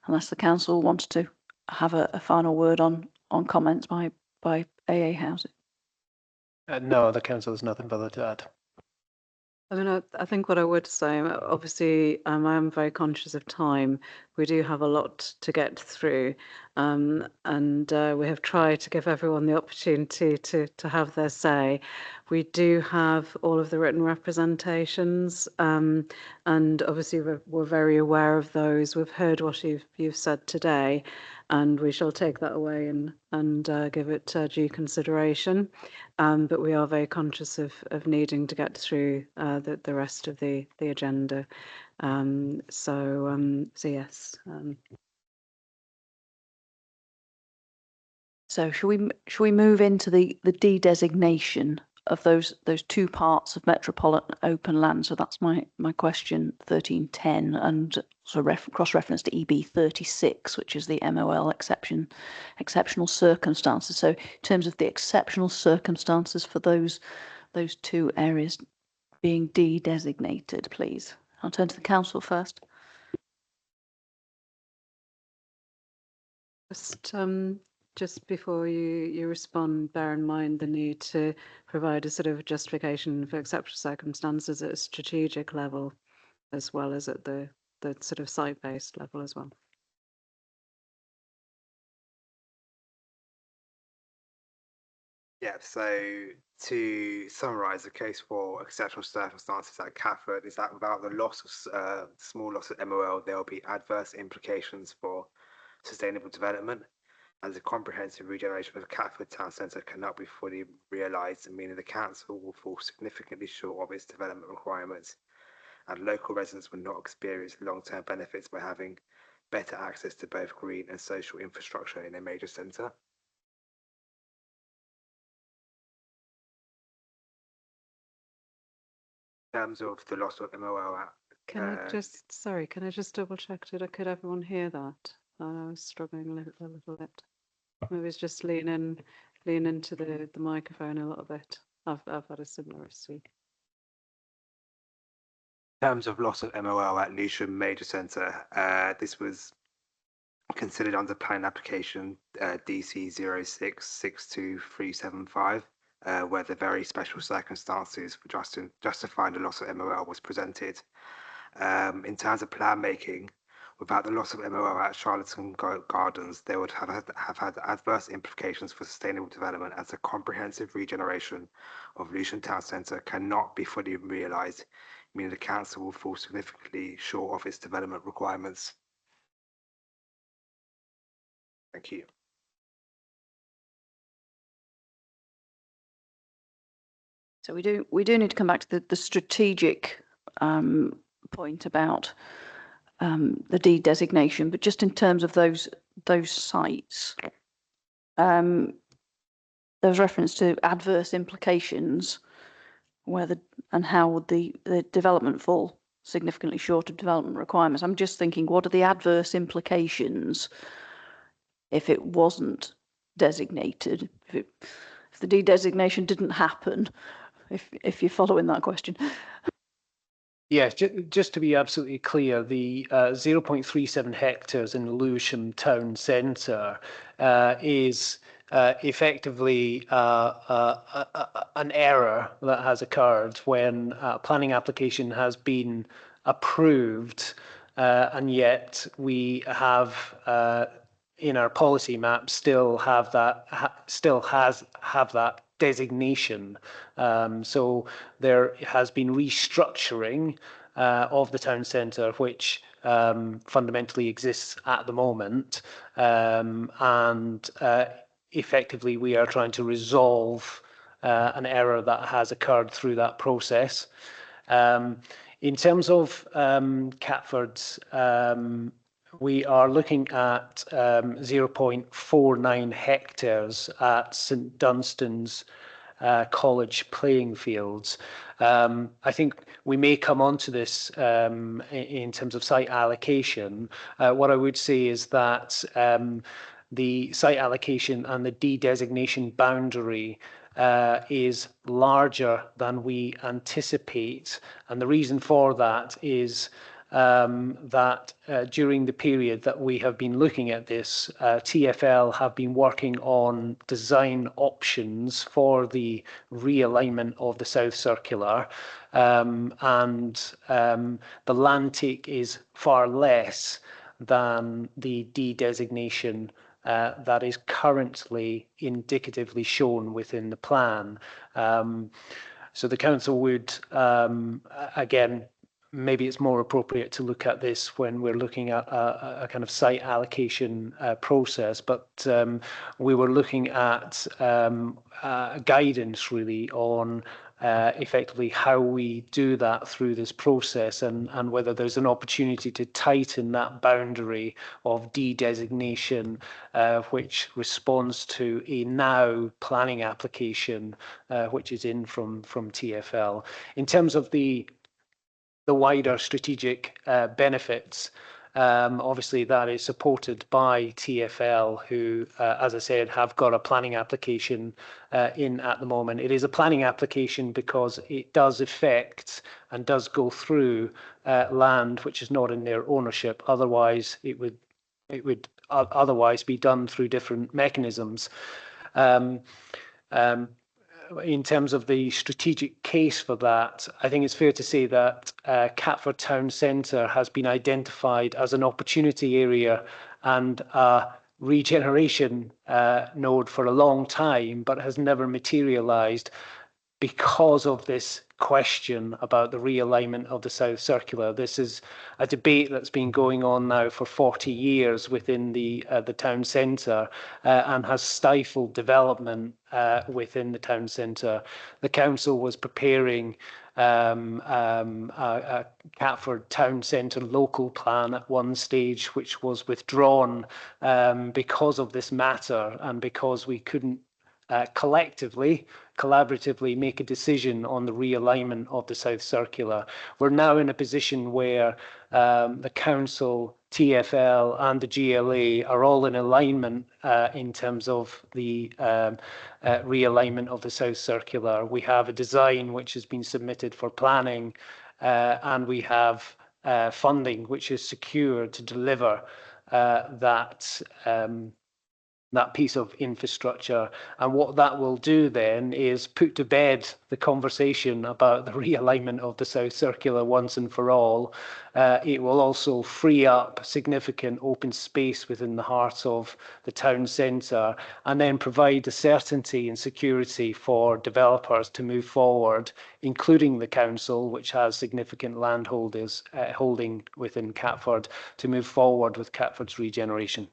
unless the council wants to have a final word on comments by AA Housing. No, the council has nothing further to add. I mean, I think what I would say, obviously, I am very conscious of time. We do have a lot to get through, and we have tried to give everyone the opportunity to have their say. We do have all of the written representations, and obviously we're very aware of those. We've heard what you've said today, and we shall take that away and give it due consideration. But we are very conscious of needing to get through the rest of the agenda. So yes. So shall we move into the de-designation those two parts of metropolitan open land. So that's my question 1310, and so cross-reference to EB 36, which is the MOL exceptional circumstances. So in terms of the exceptional circumstances for those two areas being de-designated, please. I'll turn to the council first. Just before you respond, bear in mind the need to provide a sort of justification for exceptional circumstances at a strategic level, as well as at the sort of site-based level as well. Yeah, so to summarise, the case for exceptional circumstances at Catford is that without the loss of small loss of MOL, there will be adverse implications for sustainable development, and the comprehensive regeneration of Catford Town Centre cannot be fully realised, meaning the council will fall significantly short of its development requirements, and local residents will not experience long-term benefits by having better access to both green and social infrastructure in a major centre. In terms of the loss of MOL at Can I just double check? Could everyone hear that? I was struggling a little bit. Maybe it's just lean into the microphone a little bit. I've had a similar issue. In terms of loss of MOL at Lewisham Major Centre, this was considered under plan application DC 0662 where the very special circumstances for justifying the loss of MOL was presented. In terms of plan making, without the loss of MOL at Charlton Gardens, they would have had adverse implications for sustainable development, as the comprehensive regeneration of Lewisham Town Centre cannot be fully realised, meaning the council will fall significantly short of its development requirements. Thank you. So we do need to come back to the strategic point about the de-designation, but just in terms of those sites, there was reference to adverse implications, and how would the development fall significantly short of development requirements. I'm just thinking, what are the adverse implications if it wasn't designated, if the de-designation didn't happen, if you're following that question? Yes, just to be absolutely clear, the 0.37 hectares in Lewisham town centre is effectively an error that has occurred when a planning application has been approved, and yet we have in our policy map still have that have that designation. So there has been restructuring of the town centre, which fundamentally exists at the moment, and effectively we are trying to resolve an error that has occurred through that process. In terms of Catford's, we are looking at 0.49 hectares at St Dunstan's college playing fields. I think we may come on to this in terms of site allocation. What I would say is that the site allocation and the de-designation boundary is larger than we anticipate, and the reason for that is that during the period that we have been looking at this, TfL have been working on design options for the realignment of the South Circular, and the land take is far less than the de-designation that is currently indicatively shown within the plan. So the council would, again, maybe it's more appropriate to look at this when we're looking at a kind of site allocation process, but we were looking at guidance really on effectively how we do that through this process, and whether there's an opportunity to tighten that boundary of de-designation, which responds to a now planning application which is in from TfL. In terms of the wider strategic benefits, obviously that is supported by TfL, who, as I said, have got a planning application in at the moment. It is a planning application because it does affect and does go through land which is not in their ownership. Otherwise, it would otherwise be done through different mechanisms. In terms of the strategic case for that, I think it's fair to say that Catford Town Centre has been identified as an opportunity area and a regeneration node for a long time, but has never materialised because of this question about the realignment of the South Circular. This is a debate that's been going on now for 40 years within the town centre and has stifled development within the town centre. The council was preparing a Catford Town Centre local plan at one stage, which was withdrawn because of this matter and because we couldn't collaboratively make a decision on the realignment of the South Circular. We're now in a position where the council, TfL and the GLA are all in alignment in terms of the realignment of the South Circular. We have a design which has been submitted for planning and we have funding which is secured to deliver that piece of infrastructure. And what that will do then is put to bed the conversation about the realignment of the South Circular once and for all. It will also free up significant open space within the heart of the town centre and then provide the certainty and security for developers to move forward, including the council, which has significant landholders holding within Catford, to move forward with Catford's regeneration.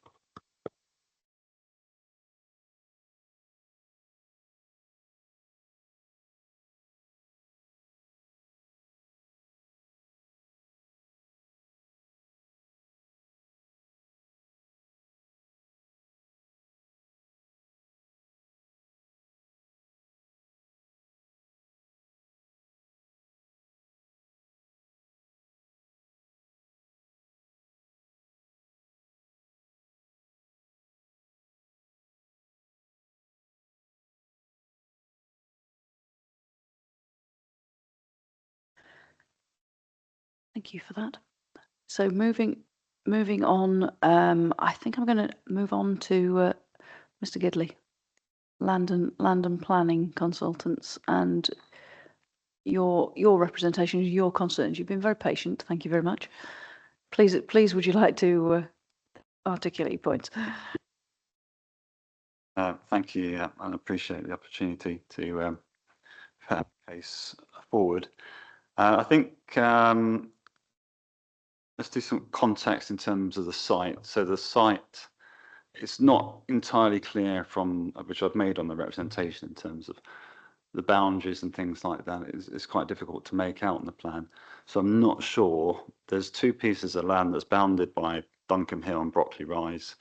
Thank you for that. So moving on, I think I'm going to move on to Mr. Gidley, land and planning consultants, and your representation, your concerns. You've been very patient. Thank you very much. Please, would you like to articulate your points? Thank you. I appreciate the opportunity to put a case forward. I think let's do some context in terms of the site. So the site, it's not entirely clear from which I've made on the representation in terms of the boundaries and things like that. It's quite difficult to make out on the plan. So I'm not sure. There's two pieces of land that's bounded by Duncombe Hill and Brockley Rise.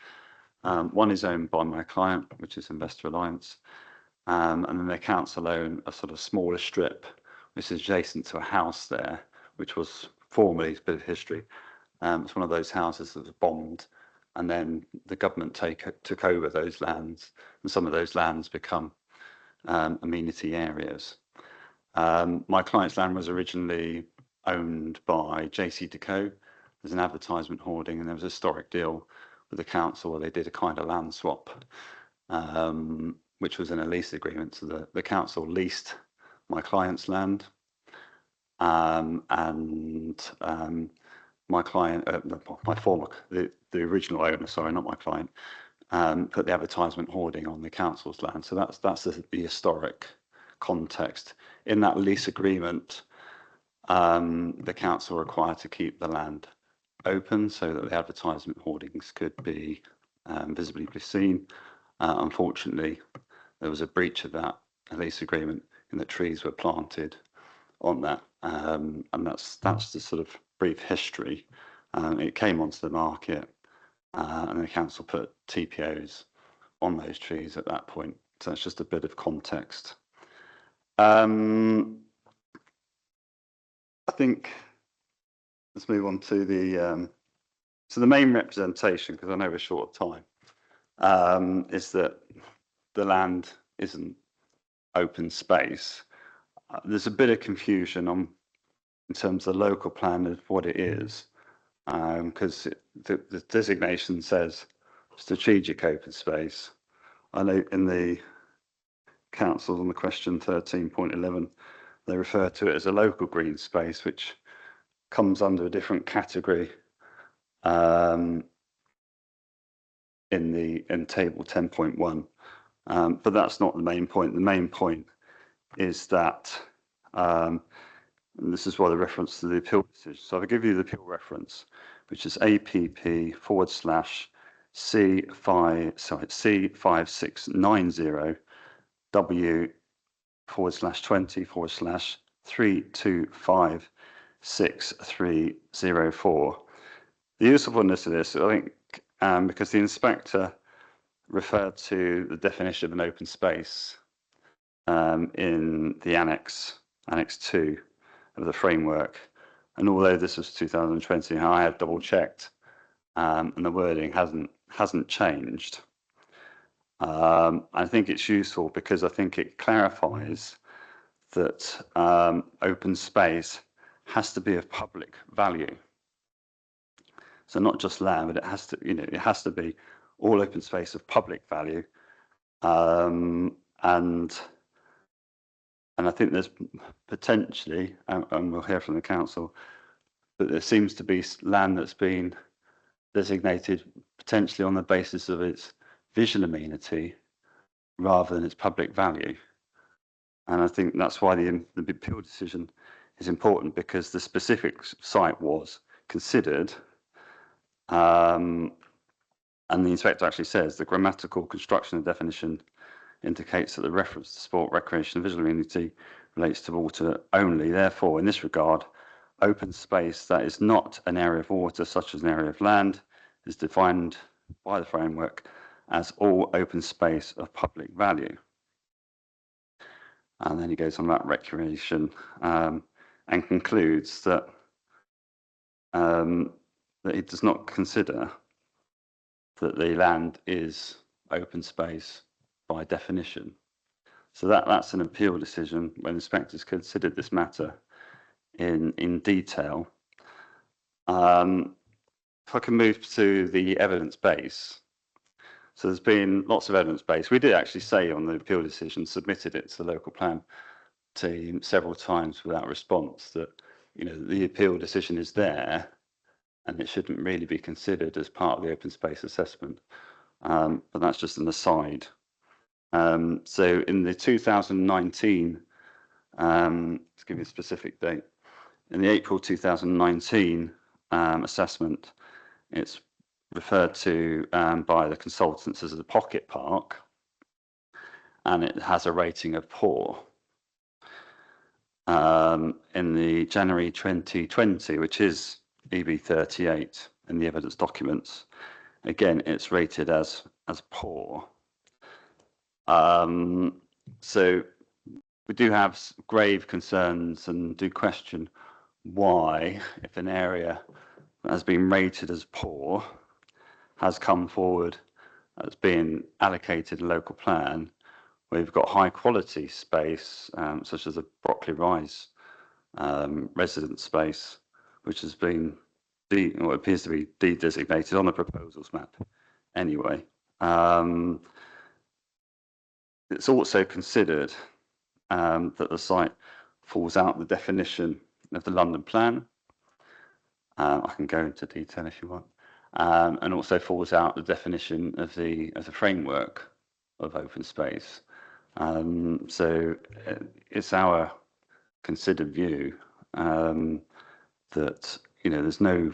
One is owned by my client, which is Investor Alliance, and then the council own a sort of smaller strip, which is adjacent to a house there, which was formerly a bit of history. It's one of those houses that was bombed, and then the government took over those lands, and some of those lands become amenity areas. My client's land was originally owned by JC Deco. There's an advertisement hoarding, and there was a historic deal with the council where they did a kind of land swap, which was in a lease agreement. So the council leased my client's land, and my client, the original owner, sorry, not my client, put the advertisement hoarding on the council's land. So that's the historic context. In that lease agreement, the council were required to keep the land open so that the advertisement hoardings could be visibly seen. Unfortunately, there was a breach of that lease agreement in that trees were planted on that, and that's the sort of brief history. It came onto the market, and the council put TPOs on those trees at that point. So that's just a bit of context. I think let's move on to the main representation, because I know we're short of time, is that the land isn't open space. There's a bit of confusion in terms of the local plan of what it is, because the designation says strategic open space. I know in the council on the question 13.11, they refer to it as a local green space, which comes under a different category in table 10.1. But that's not the main point. The main point is that, and this is why the reference to the appeal decision. So I'll give you the appeal reference, which is APP/C5690 W/20/3256304. The usefulness of this, I think, because the inspector referred to the definition of an open space in the Annex 2 of the framework, and although this was 2020, I have double checked, and the wording hasn't changed. I think it's useful because I think it clarifies that open space has to be of public value. So not just land, but it has to, it has to be all open space of public value, and I think there's potentially, and we'll hear from the council, but there seems to be land that's been designated potentially on the basis of its visual amenity rather than its public value. And I think that's why the appeal decision is important, because the specific site was considered, and the inspector actually says the grammatical construction and definition indicates that the reference to sport, recreation, and visual amenity relates to water only. Therefore, in this regard, open space that is not an area of water, such as an area of land, is defined by the framework as all open space of public value. And then he goes on about recreation, and concludes that that he does not consider that the land is open space by definition. So that's an appeal decision when inspectors considered this matter in detail. If I can move to the evidence base. So there's been lots of evidence base. We did actually say on the appeal decision, submitted it to the local plan team several times without response, that the appeal decision is there and it shouldn't really be considered as part of the open space assessment. But that's just an aside. So in the 2019, let's give you a specific date, in the April 2019 assessment, it's referred to by the consultants as a pocket park, and it has a rating of poor. In the January 2020, which is EB38 in the evidence documents, again, it's rated as poor. So we do have grave concerns and do question why, if an area that has been rated as poor has come forward as being allocated a local plan, where we've got high quality space, such as the Brockley Rise residence space, which has been appears to be de-designated on the proposals map anyway. It's also considered that the site falls out the definition of the London plan. I can go into detail if you want, and also falls out the definition of the framework of open space. So it's our considered view that there's no,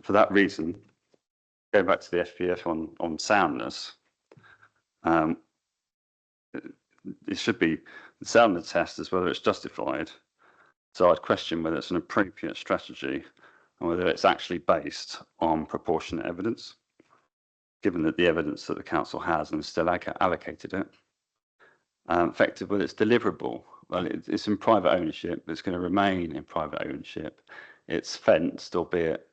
for that reason, going back to the FPF on soundness, it should be the soundness test as whether it's justified. So I'd question whether it's an appropriate strategy and whether it's actually based on proportionate evidence, given that the evidence that the council has and still allocated it. Effective whether it's deliverable. Well, it's in private ownership. It's going to remain in private ownership. It's fenced, albeit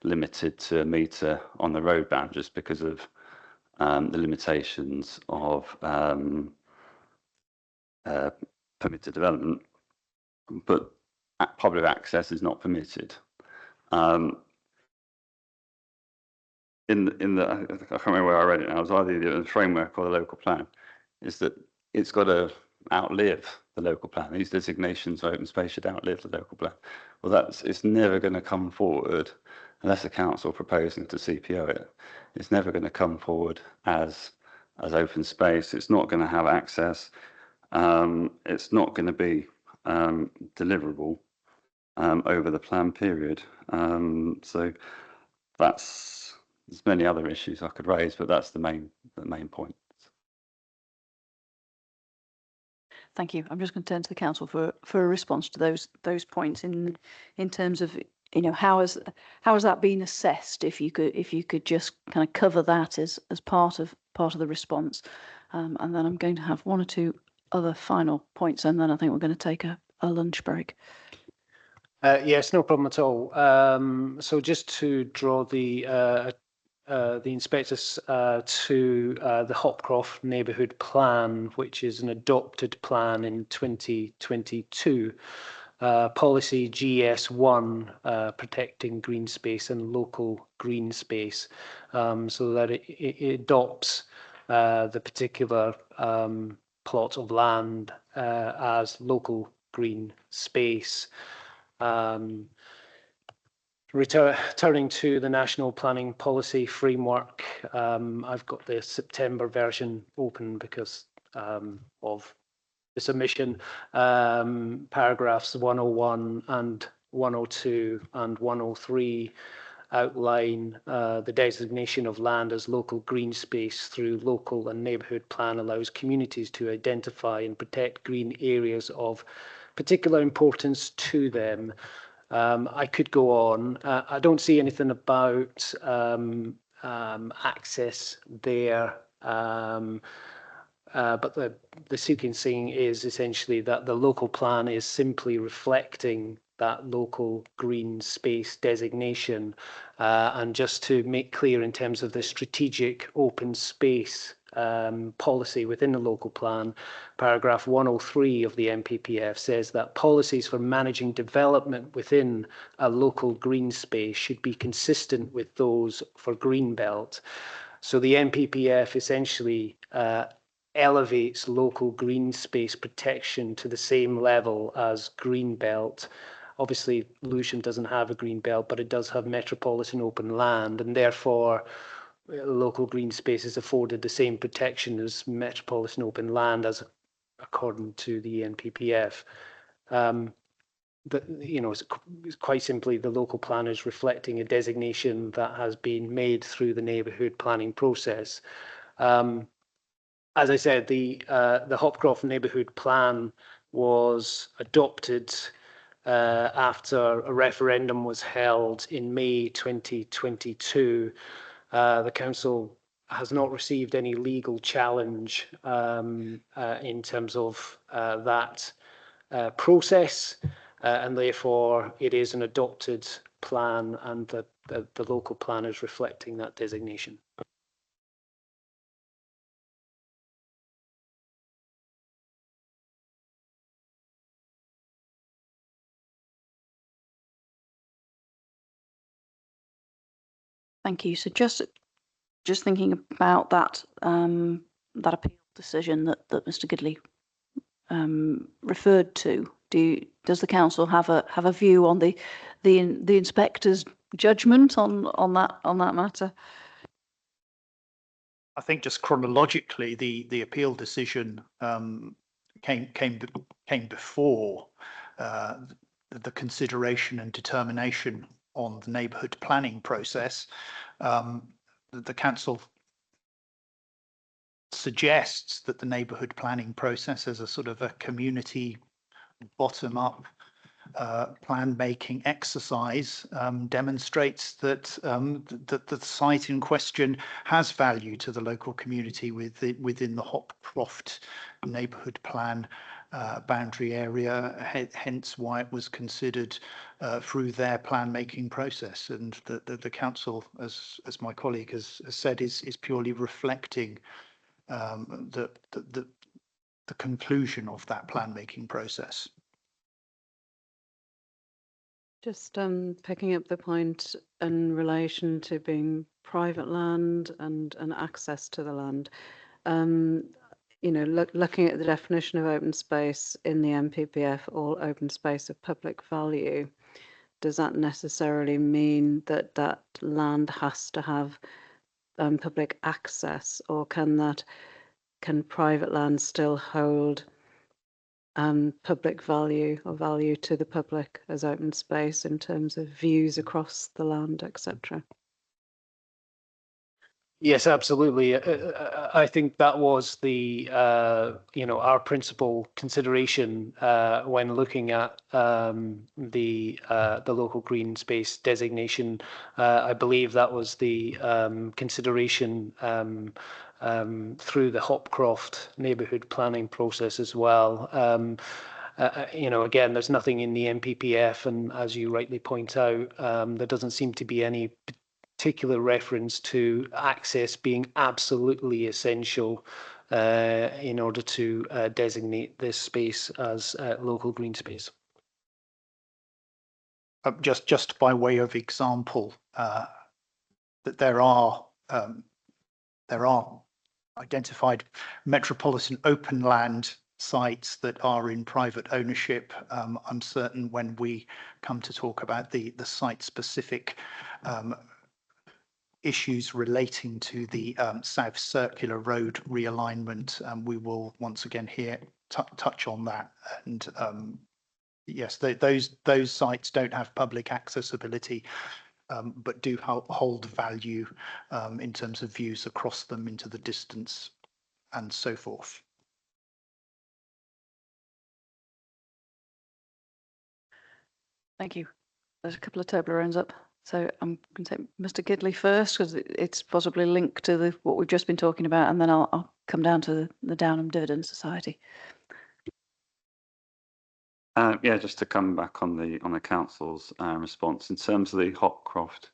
limited to a metre on the road boundaries because of the limitations of permitted development. But public access is not permitted. In the I can't remember where I read it now. It was either the framework or the local plan. Is that it's got to outlive the local plan. These designations of open space should outlive the local plan. Well, it's never going to come forward unless the council proposing to CPO it. It's never going to come forward as open space. It's not going to have access. It's not going to be deliverable over the plan period. So there's many other issues I could raise, but that's the main point. Thank you. I'm just going to turn to the council for a response to those points in terms of, you know, how has that been assessed? If you could just kind of cover that as part of the response, and then I'm going to have one or two other final points, and then I think we're going to take a lunch break. Yes, no problem at all. So just to draw the inspectors to the Hopcroft Neighbourhood Plan, which is an adopted plan in 2022. Policy GS1, protecting green space and local green space, so that it adopts the particular plot of land as local green space. Returning to the National Planning Policy Framework, I've got the September version open because of the submission. Paragraphs 101 and 102 and 103 outline the designation of land as local green space through local and neighbourhood plan allows communities to identify and protect green areas of particular importance to them. I could go on. I don't see anything about access there, but the sequencing is essentially that the local plan is simply reflecting that local green space designation. And just to make clear in terms of the strategic open space policy within the local plan, paragraph 103 of the NPPF says that policies for managing development within a local green space should be consistent with those for Greenbelt. So the NPPF essentially elevates local green space protection to the same level as Greenbelt. Obviously, Lewisham doesn't have a green belt, but it does have metropolitan open land, and therefore local green space is afforded the same protection as metropolitan open land as according to the NPPF. It's quite simply the local plan is reflecting a designation that has been made through the neighbourhood planning process. As I said, the Hopcroft Neighbourhood Plan was adopted after a referendum was held in May 2022. The council has not received any legal challenge in terms of that process, and therefore it is an adopted plan, and the local plan is reflecting that designation. Thank you. So just thinking about that that appeal decision that Mr. Gidley referred to, does the council have a view on the inspector's judgment on that matter? I think just chronologically, the appeal decision came before the consideration and determination on the neighbourhood planning process. The council suggests that the neighbourhood planning process as a sort of a community bottom-up plan making exercise demonstrates that that the site in question has value to the local community within the Hopcroft neighbourhood plan boundary area, hence why it was considered through their plan making process. And the council, as my colleague has said, is purely reflecting the conclusion of that plan making process. Just picking up the point in relation to being private land and access to the land. You know, looking at the definition of open space in the NPPF, all open space of public value, does that necessarily mean that that land has to have public access, or can private land still hold public value or value to the public as open space in terms of views across the land, etc.? Yes, absolutely. I think that was the our principal consideration when looking at the local green space designation. I believe that was the consideration through the Hopcroft neighbourhood planning process as well. Again, there's nothing in the NPPF, and as you rightly point out, there doesn't seem to be any particular reference to access being absolutely essential in order to designate this space as local green space. Just by way of example, that there are identified metropolitan open land sites that are in private ownership. I'm certain when we come to talk about the site specific issues relating to the South Circular Road realignment, we will once again here touch on that. And yes, those sites don't have public accessibility, but do hold value in terms of views across them into the distance and so forth. Thank you. There's a couple of Toblerones up. So I'm going to take Mr. Gidley first, because it's possibly linked to what we've just been talking about, and then I'll come down to the Downham Dividend Society. Yeah, just to come back on the council's response in terms of the Hopcroft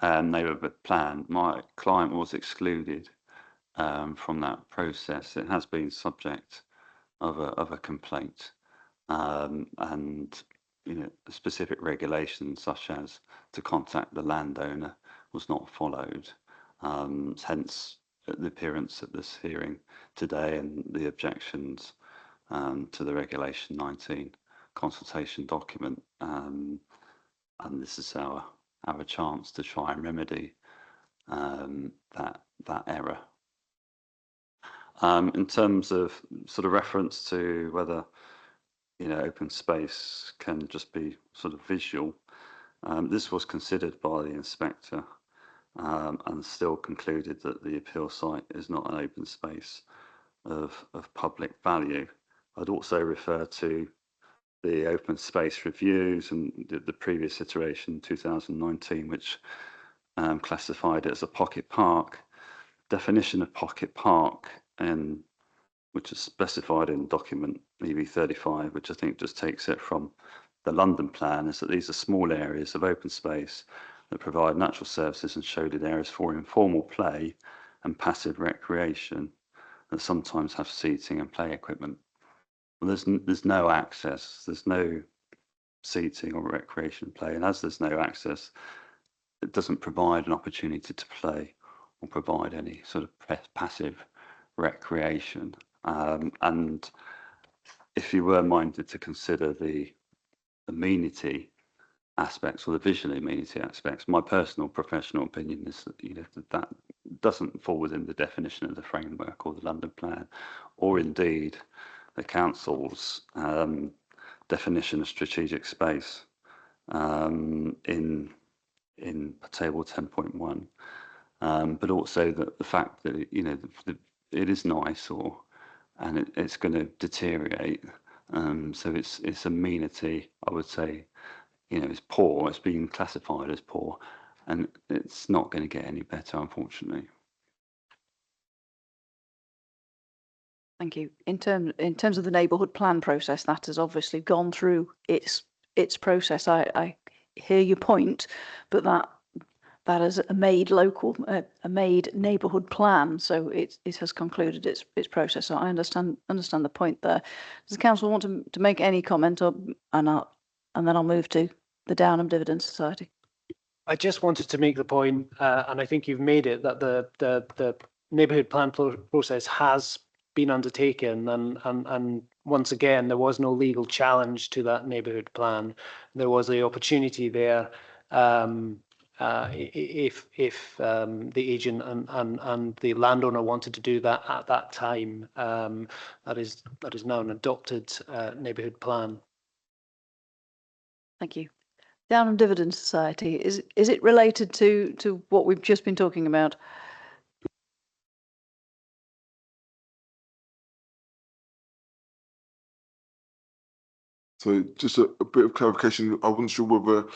neighbourhood plan, my client was excluded from that process. It has been subject of a complaint, and specific regulations such as to contact the landowner was not followed. Hence the appearance at this hearing today and the objections to the Regulation 19 consultation document. And this is our chance to try and remedy that error. In terms of sort of reference to whether open space can just be sort of visual, this was considered by the inspector and still concluded that the appeal site is not an open space of public value. I'd also refer to the open space reviews and the previous iteration, 2019, which classified it as a pocket park. Definition of pocket park, which is specified in document EV35, which I think just takes it from the London plan, is that these are small areas of open space that provide natural services and shaded areas for informal play and passive recreation that sometimes have seating and play equipment. Well, there's no access, there's no seating or recreation play, and as there's no access, it doesn't provide an opportunity to play or provide any sort of passive recreation. And if you were minded to consider the amenity aspects or the visual amenity aspects, my personal professional opinion is that that doesn't fall within the definition of the framework or the London plan, or indeed the council's definition of strategic space in table 10.1. But also the fact that it is an eyesore, and it's going to deteriorate. So it's amenity, I would say, it's poor. It's being classified as poor, and it's not going to get any better, unfortunately. Thank you. In terms of the neighbourhood plan process, that has obviously gone through its process. I hear your point, but that is a made neighbourhood plan, so it has concluded its process. So I understand the point there. Does the council want to make any comment, and then I'll move to the Downham Dividend Society. I just wanted to make the point, and I think you've made it, that the neighbourhood plan process has been undertaken, and once again there was no legal challenge to that neighbourhood plan. There was the opportunity there, if the agent and the landowner wanted to do that at that time. That is now an adopted neighbourhood plan. Thank you. Downham Dividend Society, is it related to what we've just been talking about? So just a bit of clarification. I wasn't sure whether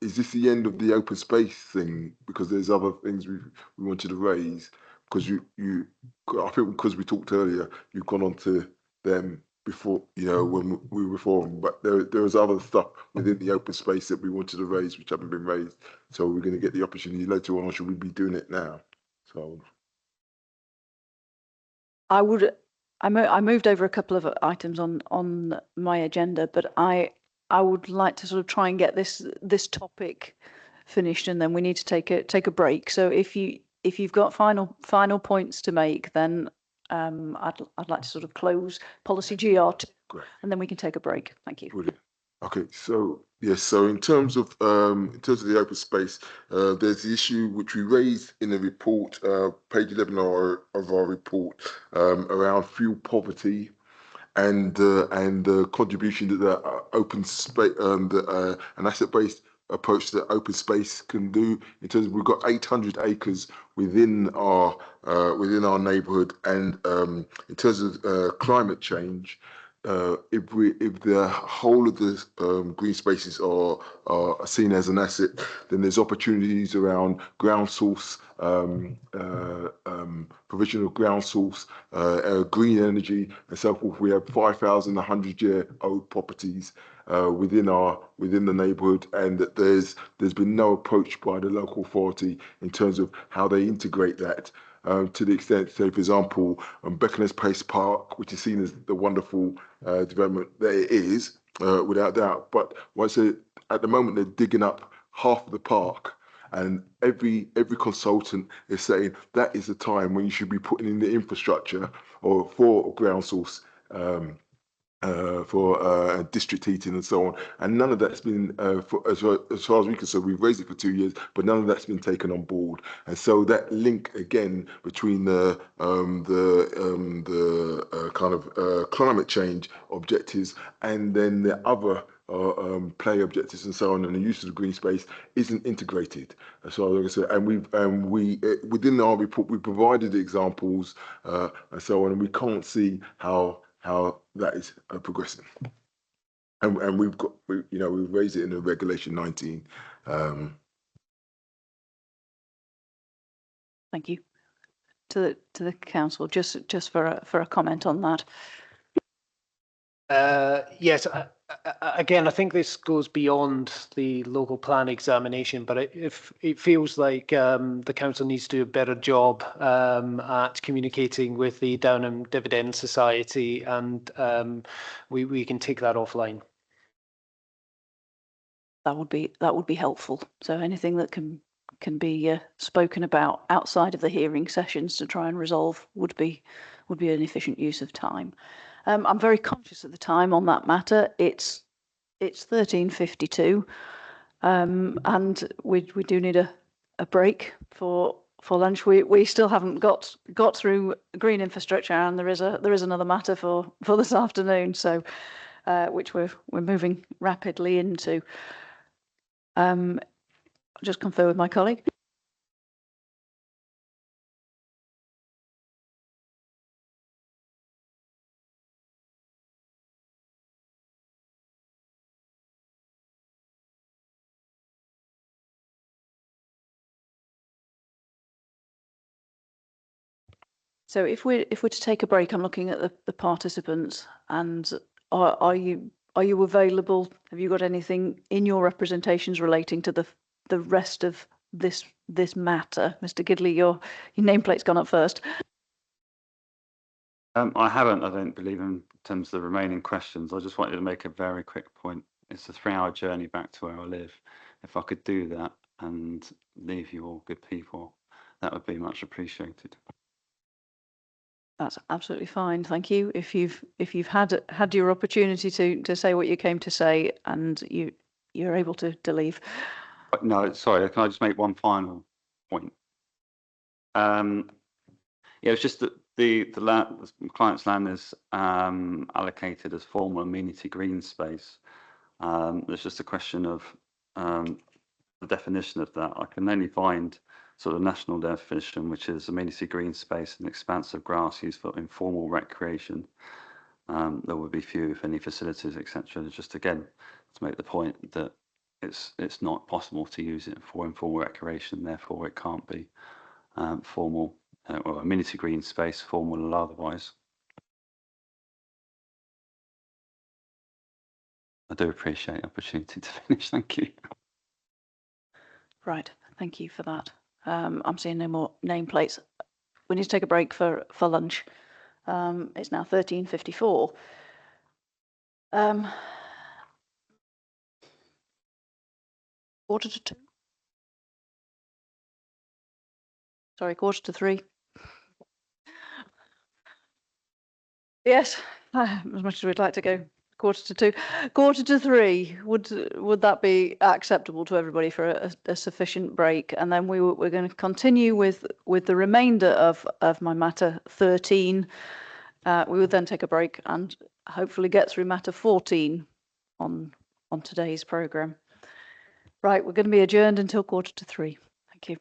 is this the end of the open space thing? Because there's other things we wanted to raise. Because I think because we talked earlier, you've gone on to them before, when we were before them. But there was other stuff within the open space that we wanted to raise, which haven't been raised. So we're going to get the opportunity later on, or should we be doing it now? So I moved over a couple of items on my agenda, but I would like to sort of try and get this topic finished, and then we need to take a break. So if you've got final points to make, then I'd like to sort of close policy GR2, and then we can take a break. Thank you. brilliant. Okay, so yes, so in terms of the open space, there's the issue which we raised in the report, page 11 of our report, around fuel poverty and the contribution that the open space, an asset-based approach that open space can do. In terms of, we've got 800 acres within our neighbourhood, and in terms of climate change. If the whole of the green spaces are seen as an asset, then there's opportunities around ground source, provision of ground source, green energy, and so forth. We have 5,100-year-old properties within the neighbourhood, and that there's been no approach by the local authority in terms of how they integrate that. To the extent, say, for example, Beckenham Place Park, which is seen as the wonderful development that it is, without doubt. But at the moment, they're digging up half of the park, and every consultant is saying that is the time when you should be putting in the infrastructure or for ground source. For district heating and so on, and none of that's been, as far as we can see, we've raised it for 2 years, but none of that's been taken on board. And so that link again between the kind of climate change objectives and then the other play objectives and so on, and the use of the green space isn't integrated. So like I said, and we within our report we provided examples and so on, and we can't see how that is progressing. And we've raised it in the regulation 19. Thank you. To the council, just for a comment on that. Yes, again, I think this goes beyond the local plan examination, but it feels like the council needs to do a better job at communicating with the Downham Dividend Society, and we can take that offline. That would be helpful. So anything that can be spoken about outside of the hearing sessions to try and resolve would be an efficient use of time. I'm very conscious of the time on that matter. It's 13:52, and we do need a break for lunch. We still haven't got through green infrastructure, and there is another matter for this afternoon. So, which we're moving rapidly into. I'll just confer with my colleague. So if we're to take a break, I'm looking at the participants, and are you available? Have you got anything in your representations relating to the rest of this matter? Mr. Gidley, your nameplate's gone up first. I haven't, I don't believe, in terms of the remaining questions. I just wanted to make a very quick point. It's a 3-hour journey back to where I live. If I could do that and leave you all good people, that would be much appreciated. That's absolutely fine, thank you. If you've had your opportunity to say what you came to say, and you're able to leave. No, sorry, can I just make one final point? Yeah, it's just that the client's land is allocated as formal amenity green space. There's just a question of the definition of that. I can only find sort of national definition, which is amenity green space, an expanse of grass used for informal recreation. There would be few, if any, facilities, etc. Just again to make the point that it's not possible to use it for informal recreation, therefore it can't be formal or amenity green space, formal or otherwise. I do appreciate the opportunity to finish. Thank you. Right, thank you for that. I'm seeing no more nameplates. We need to take a break for lunch. It's now 13:54. Quarter to 2. Sorry, quarter to 3. Yes, as much as we'd like to go quarter to 2. Quarter to 3, would that be acceptable to everybody for a sufficient break? And then we're going to continue with the remainder of my matter 13. We would then take a break and hopefully get through matter 14 on today's programme. Right, we're going to be adjourned until quarter to 3. Thank you.